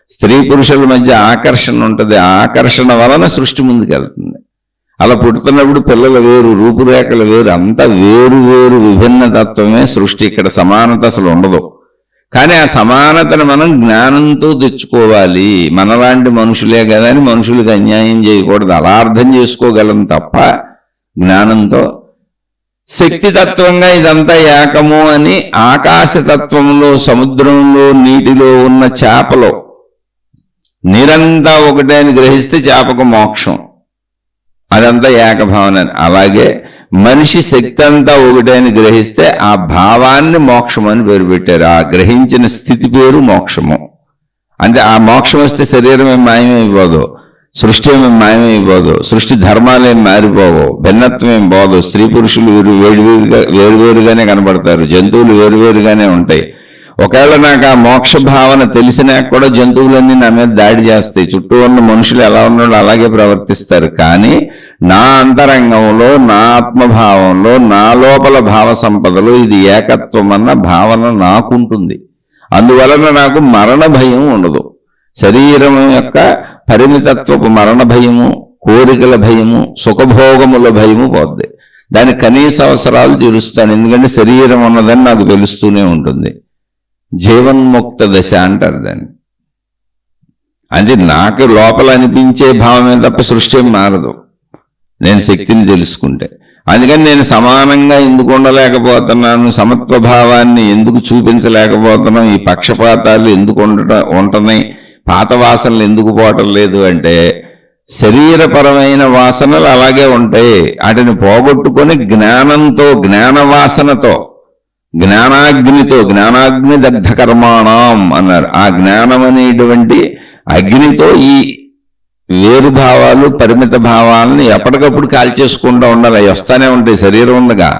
స్త్రీ పురుషుల మధ్య ఆకర్షణ ఉంటుంది. ఆ ఆకర్షణ వలన సృష్టి ముందుకెళ్తుంది. అలా పుడుతున్నప్పుడు పిల్లలు వేరు, రూపురేఖలు వేరు, అంతా వేరు వేరు విభిన్న తత్వమే సృష్టి. ఇక్కడ సమానత అసలు ఉండదు. కానీ ఆ సమానతను మనం జ్ఞానంతో తెచ్చుకోవాలి. మనలాంటి మనుషులే కదా అని మనుషులకు అన్యాయం చేయకూడదు. అలా అర్థం చేసుకోగలం తప్ప జ్ఞానంతో శక్తితత్వంగా ఇదంతా ఏకము అని ఆకాశతత్వంలో, సముద్రంలో, నీటిలో ఉన్న చేపలో నీరంతా ఒకటే అని గ్రహిస్తే చేపకు మోక్షం, అదంతా ఏకభావన. అలాగే మనిషి శక్తి అంతా ఒకటే అని గ్రహిస్తే ఆ భావాన్ని మోక్షం అని పేరు పెట్టారు. ఆ గ్రహించిన స్థితి పేరు మోక్షము. అంటే ఆ మోక్షం వస్తే శరీరం ఏం మాయమైపోదు, సృష్టి ఏమి మాయమైపోదు, సృష్టి ధర్మాలేం మారిపోవు, భిన్నత్వం ఏం పోదు. స్త్రీ పురుషులు వేరువేరుగానే కనబడతారు, జంతువులు వేరువేరుగానే ఉంటాయి. ఒకవేళ నాకు ఆ మోక్ష భావన తెలిసినా కూడా జంతువులన్నీ నా మీద దాడి చేస్తాయి. చుట్టూ ఉన్న మనుషులు ఎలా ఉన్నాడో అలాగే ప్రవర్తిస్తారు. కానీ నా అంతరంగంలో, నా ఆత్మభావంలో, నా లోపల భావ సంపదలో ఇది ఏకత్వం అన్న భావన నాకుంటుంది. అందువలన నాకు మరణ భయం ఉండదు. శరీరం యొక్క పరిమితత్వపు మరణ భయము, కోరికల భయము, సుఖభోగముల భయము పోద్ది. దాని కనీస అవసరాలు తీరుస్తాను. ఎందుకంటే శరీరం ఉన్నదని నాకు తెలుస్తూనే ఉంటుంది. జీవన్ముక్త దశ అంటారు దాన్ని. అంటే నాకు లోపల అనిపించే భావమే తప్ప సృష్టి ఏం మారదు నేను శక్తిని తెలుసుకుంటే. అందుకని నేను సమానంగా ఎందుకు ఉండలేకపోతున్నాను, సమత్వ భావాన్ని ఎందుకు చూపించలేకపోతున్నాం, ఈ పక్షపాతాలు ఎందుకు ఉంటున్నాయి, పాత వాసనలు ఎందుకు పోవటం లేదు అంటే శరీరపరమైన వాసనలు అలాగే ఉంటాయి. వాటిని పోగొట్టుకొని జ్ఞానంతో, జ్ఞానవాసనతో, జ్ఞానాగ్నితో, జ్ఞానాగ్ని దగ్ధ కర్మాణం అన్నారు. ఆ జ్ఞానం అనేటువంటి అగ్నితో ఈ వేరు భావాలు, పరిమిత భావాలను ఎప్పటికప్పుడు కాల్చేసుకుంటూ ఉండాలి. అవి వస్తానే ఉంటాయి. శరీరం ఉండగా,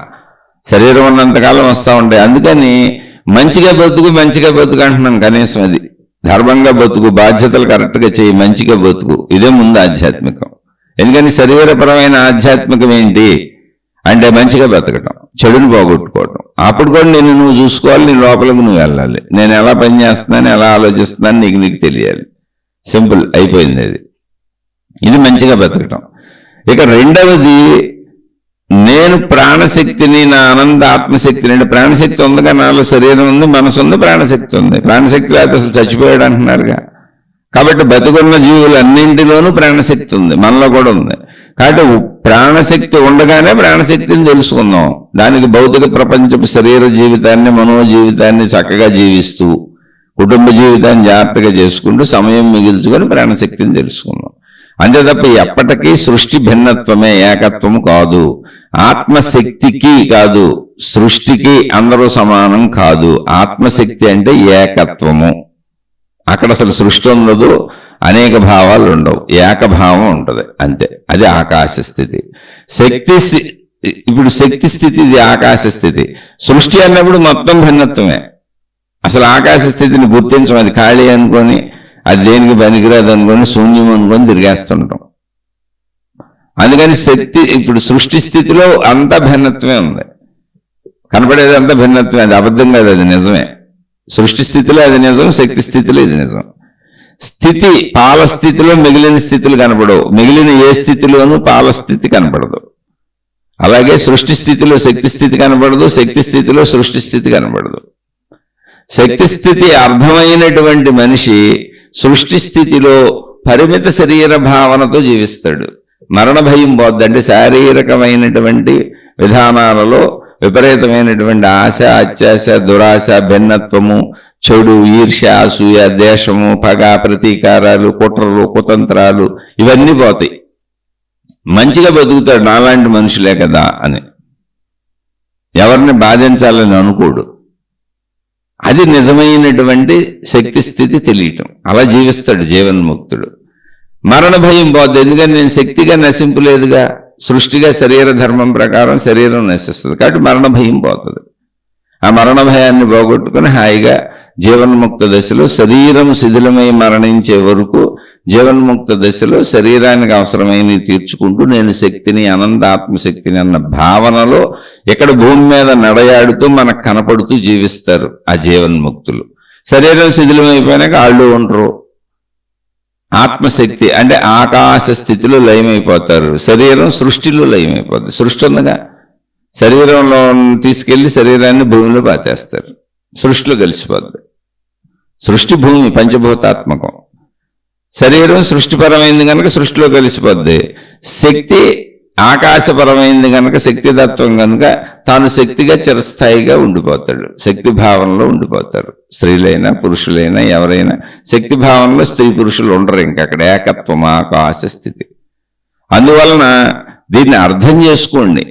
శరీరం ఉన్నంతకాలం వస్తూ ఉంటాయి. అందుకని మంచిగా బతుకు, మంచిగా బతుకు అంటున్నాం. కనీసం అది ధర్మంగా బతుకు, బాధ్యతలు కరెక్ట్గా చేయి, మంచిగా బతుకు. ఇదే ముందు ఆధ్యాత్మికం. ఎందుకని శరీరపరమైన ఆధ్యాత్మికం ఏంటి అంటే మంచిగా బతకటం, చెడుని పోగొట్టుకోవటం. అప్పుడు కూడా నువ్వు చూసుకోవాలి, నీ లోపలికి నువ్వు వెళ్ళాలి. నేను ఎలా పని చేస్తున్నాను, ఎలా ఆలోచిస్తున్నాను నీకు తెలియాలి. సింపుల్ అయిపోయింది అది. ఇది మంచిగా బతకటం. ఇక రెండవది, నేను ప్రాణశక్తిని, నా అనంత ఆత్మశక్తిని. అంటే ప్రాణశక్తి ఉందిగా, నాలో శరీరం ఉంది, మనసు ఉంది, ప్రాణశక్తి ఉంది. ప్రాణశక్తి లేకపోతే అసలు చచ్చిపోయాడు అంటున్నారుగా. కాబట్టి బతుకున్న జీవులన్నింటిలోనూ ప్రాణశక్తి ఉంది, మనలో కూడా ఉంది. కాబట్టి ప్రాణశక్తి ఉండగానే ప్రాణశక్తిని తెలుసుకుందాం. దానికి భౌతిక ప్రపంచపు శరీర జీవితాన్ని, మనోజీవితాన్ని చక్కగా జీవిస్తూ, కుటుంబ జీవితాన్ని జాగ్రత్తగా చేసుకుంటూ సమయం మిగిల్చుకొని ప్రాణశక్తిని తెలుసుకుందాం. అంతే తప్ప ఎప్పటికీ సృష్టి భిన్నత్వమే, ఏకత్వము కాదు. ఆత్మశక్తికి కాదు, సృష్టికి అందరూ సమానం కాదు. ఆత్మశక్తి అంటే ఏకత్వము. అక్కడ అసలు సృష్టి ఉండదు, అనేక భావాలు ఉండవు, ఏకభావం ఉంటుంది అంతే. అది ఆకాశ స్థితి. శక్తి ఇప్పుడు శక్తి స్థితి, ఇది ఆకాశ స్థితి. సృష్టి అన్నప్పుడు మొత్తం భిన్నత్వమే. అసలు ఆకాశ స్థితిని గుర్తించం. అది ఖాళీ అనుకొని, అది దేనికి పనికిరాదు అనుకొని, శూన్యం అనుకొని తిరిగేస్తుంటాం. అందుకని శక్తి ఇప్పుడు సృష్టి స్థితిలో అంతా భిన్నత్వమే ఉంది. కనపడేది అంతా భిన్నత్వమే. అది అబద్ధం కాదు, అది నిజమే. సృష్టి స్థితిలో అది నిజం, శక్తి స్థితిలో ఇది నిజం. స్థితి పాల స్థితిలో మిగిలిన స్థితులు కనపడవు, మిగిలిన ఏ స్థితిలోనూ పాల స్థితి కనపడదు. అలాగే సృష్టి స్థితిలో శక్తి స్థితి కనపడదు, శక్తి స్థితిలో సృష్టి స్థితి కనపడదు. శక్తి స్థితి అర్థమైనటువంటి మనిషి సృష్టి స్థితిలో పరిమిత శరీర భావనతో జీవిస్తాడు. మరణ భయం పోద్దంటే శారీరకమైనటువంటి విధానాలలో విపరీతమైనటువంటి ఆశ, అత్యాశ, దురాశ, భిన్నత్వము, చెడు, ఈర్ష్య, అసూయ, దేశము, పగ, ప్రతీకారాలు, కుట్రలు, కుతంత్రాలు ఇవన్నీ పోతాయి. మంచిగా బతుకుతాడు, నాలాంటి మనుషులే కదా అని. ఎవరిని బాధించాలని అనుకోడు. అది నిజమైనటువంటి శక్తి స్థితి తెలియటం. అలా జీవిస్తాడు జీవన్ముక్తుడు. మరణ భయం పోద్ది. ఎందుకని నేను శక్తిగా నశింపులేదుగా, సృష్టిగా శరీర ధర్మం ప్రకారం శరీరం నశిస్తుంది. కాబట్టి మరణ భయం పోతుంది. ఆ మరణ భయాన్ని పోగొట్టుకుని హాయిగా జీవన్ముక్త దశలో శరీరం శిథిలమై మరణించే వరకు జీవన్ముక్త దశలో శరీరానికి అవసరమైనవి తీర్చుకుంటూ నేను శక్తిని, అనంత ఆత్మశక్తిని అన్న భావనలో ఇక్కడ భూమి మీద నడయాడుతూ మనకు కనపడుతూ జీవిస్తారు ఆ జీవన్ముక్తులు. శరీరం శిథిలమైపోయినాక ఆళ్ళు ఉండరు. ఆత్మశక్తి అంటే ఆకాశ స్థితిలో లయమైపోతారు. శరీరం సృష్టిలో లయమైపోతుంది. సృష్టి ఉందిగా, శరీరంలో తీసుకెళ్లి శరీరాన్ని భూమిలో పాతేస్తారు. సృష్టిలో కలిసిపోద్ది. సృష్టి భూమి పంచభూతాత్మకం. శరీరం సృష్టిపరమైంది కనుక సృష్టిలో కలిసిపోద్ది. శక్తి ఆకాశపరమైంది కనుక శక్తితత్వం కనుక తాను శక్తిగా చిరస్థాయిగా ఉండిపోతాడు. శక్తి భావనలో ఉండిపోతారు. స్త్రీలైనా పురుషులైనా ఎవరైనా శక్తి భావనలో స్త్రీ పురుషులు ఉండరు. ఇంకా అక్కడ ఏకత్వం, ఆకాశ స్థితి. అందువలన దీన్ని అర్థం చేసుకోండి.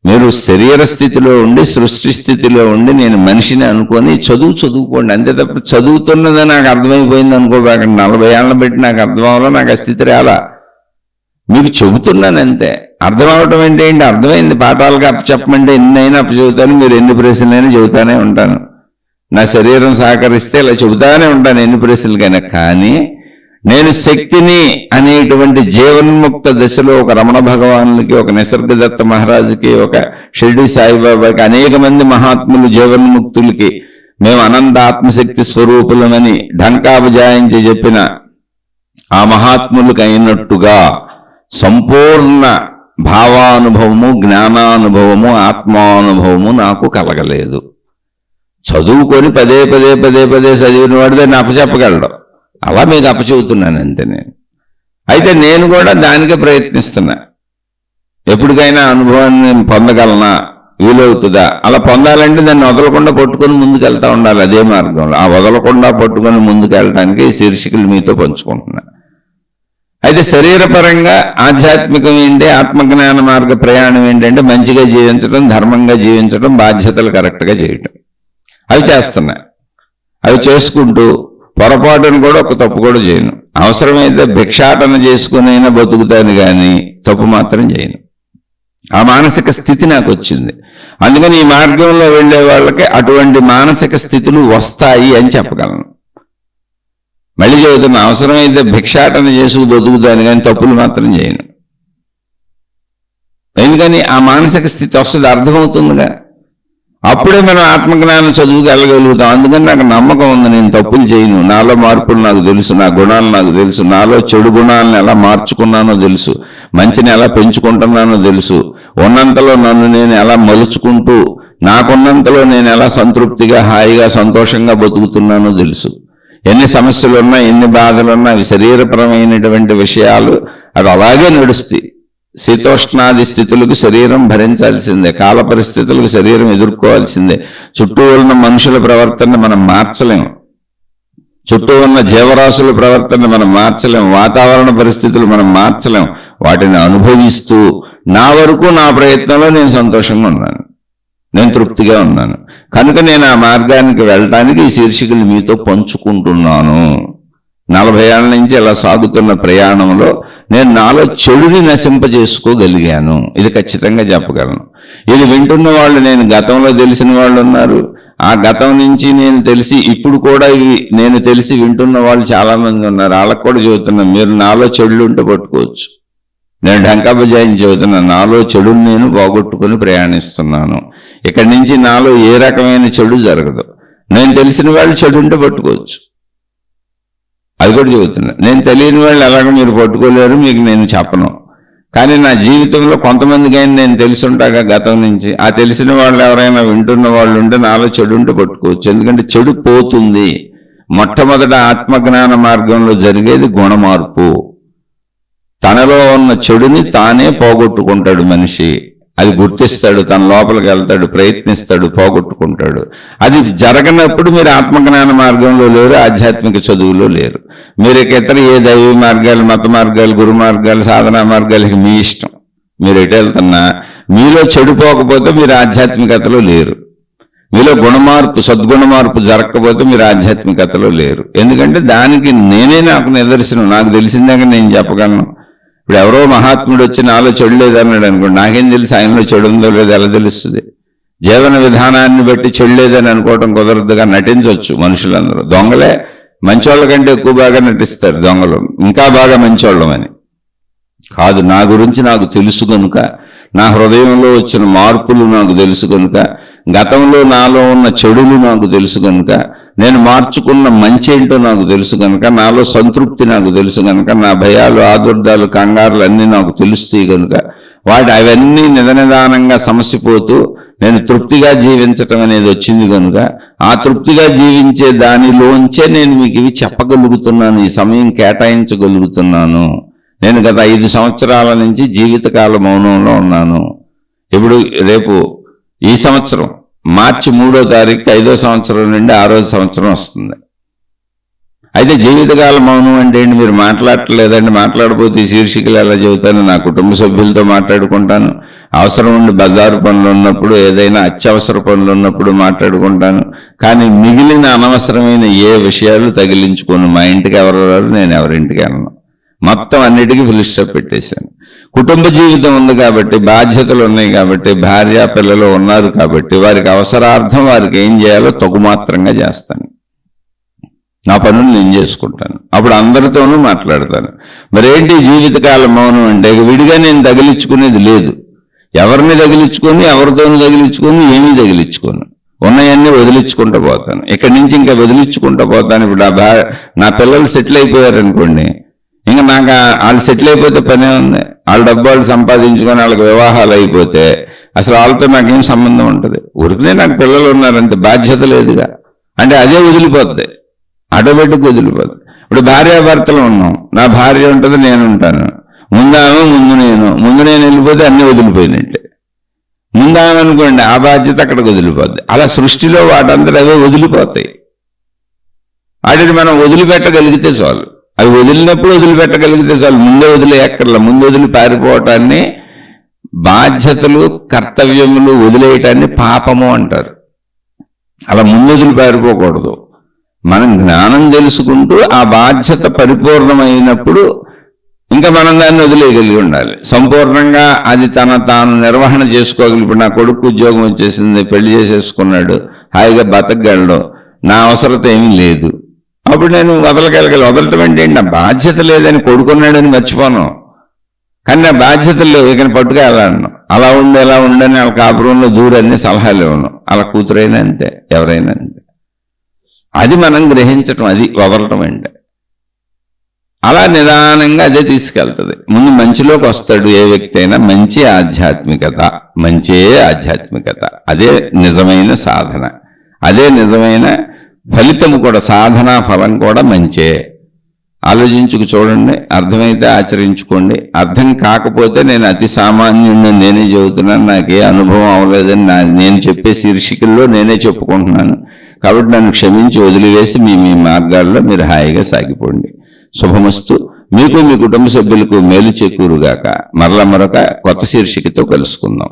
మీరు శరీర స్థితిలో ఉండి సృష్టి స్థితిలో ఉండి నేను మనిషిని అనుకొని చదువుకోండి. అంతే తప్ప చదువుతున్నది నాకు అర్థమైపోయింది అనుకోబాకండి. 40 ఏళ్ళ పెట్టి నాకు అర్థం అవ్వాలో, నాకు ఆ స్థితి రాలా. మీకు చెబుతున్నాను అంతే. అర్థం అవటం అంటే ఏంటి? అర్థమైంది. పాఠాలకు అప్పచెప్పమంటే ఎన్నైనా అప్పచెబుతాను. మీరు ఎన్ని ప్రశ్నలైనా చెబుతానే ఉంటాను. నా శరీరం సహకరిస్తే ఇలా చెబుతానే ఉంటాను ఎన్ని ప్రశ్నలకైనా. కానీ నేను శక్తిని అనేటువంటి జీవన్ముక్త దశలో ఒక రమణ భగవానులకి, ఒక నిసర్గదత్త మహారాజుకి, ఒక షిర్డీ సాయిబాబాకి, అనేక మంది మహాత్ములు జీవన్ముక్తులకి మేము అనంత ఆత్మశక్తి స్వరూపులమని ఢంకాబజాయించి చెప్పిన ఆ మహాత్ములకు అయినట్టుగా సంపూర్ణ భావానుభవము, జ్ఞానానుభవము, ఆత్మానుభవము నాకు కలగలేదు. చదువుకొని పదే చదివిన వాడు దాన్ని అప్పచెప్పగలడు. అలా మీకు అప్పచెబుతున్నాను అంతే నేను. అయితే నేను కూడా దానికే ప్రయత్నిస్తున్నా. ఎప్పటికైనా అనుభవాన్ని పొందగలనా, వీలవుతుందా? అలా పొందాలంటే దాన్ని వదలకుండా పట్టుకొని ముందుకెళ్తా ఉండాలి అదే మార్గంలో. ఆ వదలకుండా పట్టుకొని ముందుకెళ్ళడానికి ఈ శీర్షికలు మీతో పంచుకుంటున్నా. అయితే శరీరపరంగా ఆధ్యాత్మికం ఏంటి, ఆత్మజ్ఞాన మార్గ ప్రయాణం ఏంటంటే మంచిగా జీవించడం, ధర్మంగా జీవించడం, బాధ్యతలు కరెక్ట్గా చేయటం. అవి చేస్తున్నా. అవి చేసుకుంటూ పొరపాటును కూడా ఒక తప్పు కూడా చేయను. అవసరమైతే భిక్షాటన చేసుకునైనా బతుకుతాను కానీ తప్పు మాత్రం చేయను. ఆ మానసిక స్థితి నాకు వచ్చింది. అందుకని ఈ మార్గంలో వెళ్ళే వాళ్ళకి అటువంటి మానసిక స్థితులు వస్తాయి అని చెప్పగలను. మళ్ళీ చెబుతున్నా, అవసరమైతే భిక్షాటన చేసుకు బతుకుతాను కానీ తప్పులు మాత్రం చేయను. ఎందుకని ఆ మానసిక స్థితి వస్తుంది, అర్థమవుతుందిగా. అప్పుడే మనం ఆత్మజ్ఞానం చదువుకు వెళ్ళగలుగుతాం. అందుకని నాకు నమ్మకం ఉంది, నేను తప్పులు చేయను. నాలో మార్పులు నాకు తెలుసు, నా గుణాలు నాకు తెలుసు, నాలో చెడు గుణాలను ఎలా మార్చుకున్నానో తెలుసు, మంచిని ఎలా పెంచుకుంటున్నానో తెలుసు, ఉన్నంతలో నన్ను నేను ఎలా మలుచుకుంటూ నాకున్నంతలో నేను ఎలా సంతృప్తిగా, హాయిగా, సంతోషంగా బతుకుతున్నానో తెలుసు. ఎన్ని సమస్యలున్నా, ఎన్ని బాధలున్నా అవి శరీరపరమైనటువంటి విషయాలు, అవి అలాగే నడుస్తాయి. శీతోష్ణాది స్థితులకు శరీరం భరించాల్సిందే, కాల పరిస్థితులకు శరీరం ఎదుర్కోవాల్సిందే. చుట్టూ ఉన్న మనుషుల ప్రవర్తన మనం మార్చలేము, చుట్టూ ఉన్న జీవరాశుల ప్రవర్తన మనం మార్చలేము, వాతావరణ పరిస్థితులు మనం మార్చలేము. వాటిని అనుభవిస్తూ నా వరకు నా ప్రయత్నంలో నేను సంతోషంగా ఉన్నాను, నేను తృప్తిగా ఉన్నాను. కనుక నేను ఆ మార్గానికి వెళ్ళటానికి ఈ శీర్షికలు మీతో పంచుకుంటున్నాను. 40 ఏళ్ల నుంచి ఇలా సాగుతున్న ప్రయాణంలో నేను నాలో చెడుని నశింపజేసుకోగలిగాను. ఇది ఖచ్చితంగా చెప్పగలను. ఇది వింటున్న వాళ్ళు, నేను గతంలో తెలిసిన వాళ్ళు ఉన్నారు, ఆ గతం నుంచి నేను తెలిసి ఇప్పుడు కూడా ఇవి నేను తెలిసి వింటున్న వాళ్ళు చాలా మంది ఉన్నారు. వాళ్ళకు కూడా చెబుతున్నాను, మీరు నాలో చెడులు ఉంటే పట్టుకోవచ్చు. నేను ఢంకాబజాయించి చెబుతున్నాను, నాలో చెడుని నేను పోగొట్టుకుని ప్రయాణిస్తున్నాను. ఇక్కడి నుంచి నాలో ఏ రకమైన చెడు జరగదు. నేను తెలిసిన వాళ్ళు చెడు ఉంటే పట్టుకోవచ్చు, అది కూడా చెబుతున్నా. నేను తెలియని వాళ్ళు ఎలాగ మీరు పట్టుకోలేరు, మీకు నేను చెప్పను. కానీ నా జీవితంలో కొంతమందికైనా నేను తెలుసుంటాగా గతం నుంచి. ఆ తెలిసిన వాళ్ళు ఎవరైనా వింటున్న వాళ్ళు ఉంటే నాలో చెడు ఉంటే పట్టుకోవచ్చు. ఎందుకంటే చెడు పోతుంది. మొట్టమొదట ఆత్మజ్ఞాన మార్గంలో జరిగేది గుణమార్పు. తనలో ఉన్న చెడుని తానే పోగొట్టుకుంటాడు మనిషి. అది గుర్తిస్తాడు, తన లోపలికి వెళ్తాడు, ప్రయత్నిస్తాడు, పోగొట్టుకుంటాడు. అది జరగనప్పుడు మీరు ఆత్మజ్ఞాన మార్గంలో లేరు, ఆధ్యాత్మిక చదువులో లేరు. మీరు ఇతర ఏ దైవ మార్గాలు, మత మార్గాలు, గురు మార్గాలు, సాధనా మార్గాలకి మీ ఇష్టం. మీరు ఎటు వెళ్తున్నా మీలో చెడిపోకపోతే మీరు ఆధ్యాత్మికతలో లేరు. మీలో గుణమార్పు, సద్గుణ మార్పు జరగకపోతే మీరు ఆధ్యాత్మికతలో లేరు. ఎందుకంటే దానికి నేనే నాకు నిదర్శనం. నాకు తెలిసిందాక నేను చెప్పగలను. ఇప్పుడు ఎవరో మహాత్ముడు వచ్చి నాలో చెడు లేదన్నాడు అనుకోండి, నాకేం తెలుసు ఆయనలో చెడు ఉందో లేదో ఎలా తెలుస్తుంది? జీవన విధానాన్ని బట్టి చెల్లేదని అనుకోవటం కుదరదుగా. నటించవచ్చు మనుషులందరూ. దొంగలే మంచోళ్ళ కంటే ఎక్కువ బాగా నటిస్తారు. దొంగలు ఇంకా బాగా మంచోళ్ళమని కాదు. నా గురించి నాకు తెలుసు కనుక, నా హృదయంలో వచ్చిన మార్పులు నాకు తెలుసు కనుక, గతంలో నాలో ఉన్న చెడులు నాకు తెలుసు కనుక, నేను మార్చుకున్న మంచి ఏంటో నాకు తెలుసు కనుక, నాలో సంతృప్తి నాకు తెలుసు కనుక, నా భయాలు, ఆదుర్దాలు, కంగారులు అన్నీ నాకు తెలుస్తాయి కనుక, అవన్నీ నిదానంగా సమసిపోతూ నేను తృప్తిగా జీవించటం అనేది వచ్చింది కనుక, ఆ తృప్తిగా జీవించే దానిలోంచే నేను మీకు ఇవి చెప్పగలుగుతున్నాను, ఈ సమయం కేటాయించగలుగుతున్నాను. నేను గత 5 సంవత్సరాల నుంచి జీవితకాల మౌనంలో ఉన్నాను. ఇప్పుడు రేపు ఈ సంవత్సరం మార్చి 3వ తారీఖు 5వ సంవత్సరం నుండి 6వ సంవత్సరం వస్తుంది. అయితే జీవితకాల మౌనం అంటే ఏంటి? మీరు మాట్లాడలేదండి. మాట్లాడబోతే ఈ శీర్షికలు ఎలా చెబుతాను? నా కుటుంబ సభ్యులతో మాట్లాడుకుంటాను, అవసరం ఉండి బజారు పనులు ఉన్నప్పుడు, ఏదైనా అత్యవసర పనులు ఉన్నప్పుడు మాట్లాడుకుంటాను. కానీ మిగిలిన అనవసరమైన ఏ విషయాలు తగిలించుకోను. మా ఇంటికి ఎవరు రారు, నేను ఎవరింటికి వెళ్ళను. మొత్తం అన్నిటికీ ఫుల్ స్టాప్ పెట్టేశాను. కుటుంబ జీవితం ఉంది కాబట్టి, బాధ్యతలు ఉన్నాయి కాబట్టి, భార్య పిల్లలు ఉన్నారు కాబట్టి, వారికి అవసరార్థం వారికి ఏం చేయాలో తగుమాత్రంగా చేస్తాను. నా పనులు నేను చేసుకుంటాను. అప్పుడు అందరితోనూ మాట్లాడతాను. మరేంటి జీవితకాల మౌనం అంటే? విడిగా నేను తగిలించుకునేది లేదు. ఎవరిని తగిలించుకొని, ఎవరితోనూ తగిలించుకొని, ఏమీ తగిలించుకోను. ఉన్నాయన్నీ వదిలించుకుంటూ పోతాను. ఇక్కడి నుంచి ఇంకా వదిలించుకుంటూ పోతాను. ఇప్పుడు నా పిల్లలు సెటిల్ అయిపోయారనుకోండి, ఇంకా నాకు వాళ్ళు సెటిల్ అయిపోతే పనే ఉంది. వాళ్ళ డబ్బాలు సంపాదించుకొని వాళ్ళకి వివాహాలు అయిపోతే అసలు వాళ్ళతో నాకేం సంబంధం ఉంటుంది? ఊరికనే నాకు పిల్లలు ఉన్నారంటే బాధ్యత లేదుగా. అంటే అదే వదిలిపోద్ది, ఆటోమేటిక్ వదిలిపోద్ది. ఇప్పుడు భార్యాభర్తలు ఉన్నాం. నా భార్య ఉంటుంది, నేను ఉంటాను. ముందామె, ముందు నేను వెళ్ళిపోతే అన్నీ వదిలిపోయినట్టే. ముందామె అనుకోండి, ఆ బాధ్యత అక్కడికి వదిలిపోద్ది. అలా సృష్టిలో వాటందరూ అవే వదిలిపోతాయి. వాటిని మనం వదిలిపెట్టగలిగితే చాలు. అవి వదిలినప్పుడు వదిలిపెట్టగలిగితే చాలు. ముందే వదిలేయక్కర్లా. ముందు వదిలి పారిపోవటాన్ని, బాధ్యతలు, కర్తవ్యములు వదిలేయటాన్ని పాపము అంటారు. అలా ముందు వదిలి పారిపోకూడదు. మనం జ్ఞానం తెలుసుకుంటూ ఆ బాధ్యత పరిపూర్ణమైనప్పుడు ఇంకా మనం దాన్ని వదిలేయగలిగి ఉండాలి. సంపూర్ణంగా అది తాను నిర్వహణ చేసుకోగలిగి. ఇప్పుడు నా కొడుకు ఉద్యోగం వచ్చేసింది, పెళ్లి చేసేసుకున్నాడు, హాయిగా బతకగలడు, నా అవసరత ఏమీ లేదు. అప్పుడు నేను వదలటం అంటే ఏంటి? నా బాధ్యత లేదని కొడుకున్నాడని మర్చిపోను, కానీ నా బాధ్యతలు లేవు, ఇక పట్టుగా ఎలా అన్నాను, అలా ఉండి ఎలా ఉండని వాళ్ళ కాపురంలో దూరన్ని సలహాలు ఇవ్వను. అలా కూతురైనా అంతే, ఎవరైనా అంతే. అది మనం గ్రహించటం, అది వదలటం అంటే. అలా నిదానంగా అదే తీసుకెళ్తుంది. ముందు మంచిలోకి వస్తాడు ఏ వ్యక్తి అయినా. మంచి ఆధ్యాత్మికత, మంచే ఆధ్యాత్మికత. అదే నిజమైన సాధన, అదే నిజమైన ఫలితము కూడా. సాధనా ఫలం కూడా మంచే. ఆలోచించుకు చూడండి. అర్థమైతే ఆచరించుకోండి. అర్థం కాకపోతే నేను అతి సామాన్యుడిని నేనే చెబుతున్నాను, నాకే అనుభవం అవ్వలేదని నేను చెప్పే శీర్షికల్లో నేనే చెప్పుకుంటున్నాను. కాబట్టి నన్ను క్షమించి వదిలివేసి మీ మార్గాల్లో మీరు హాయిగా సాగిపోండి. శుభమస్తు. మీకు, మీ కుటుంబ సభ్యులకు మేలు చేకూరుగాక. మరలా మరొక కొత్త శీర్షికతో కలుసుకుందాం.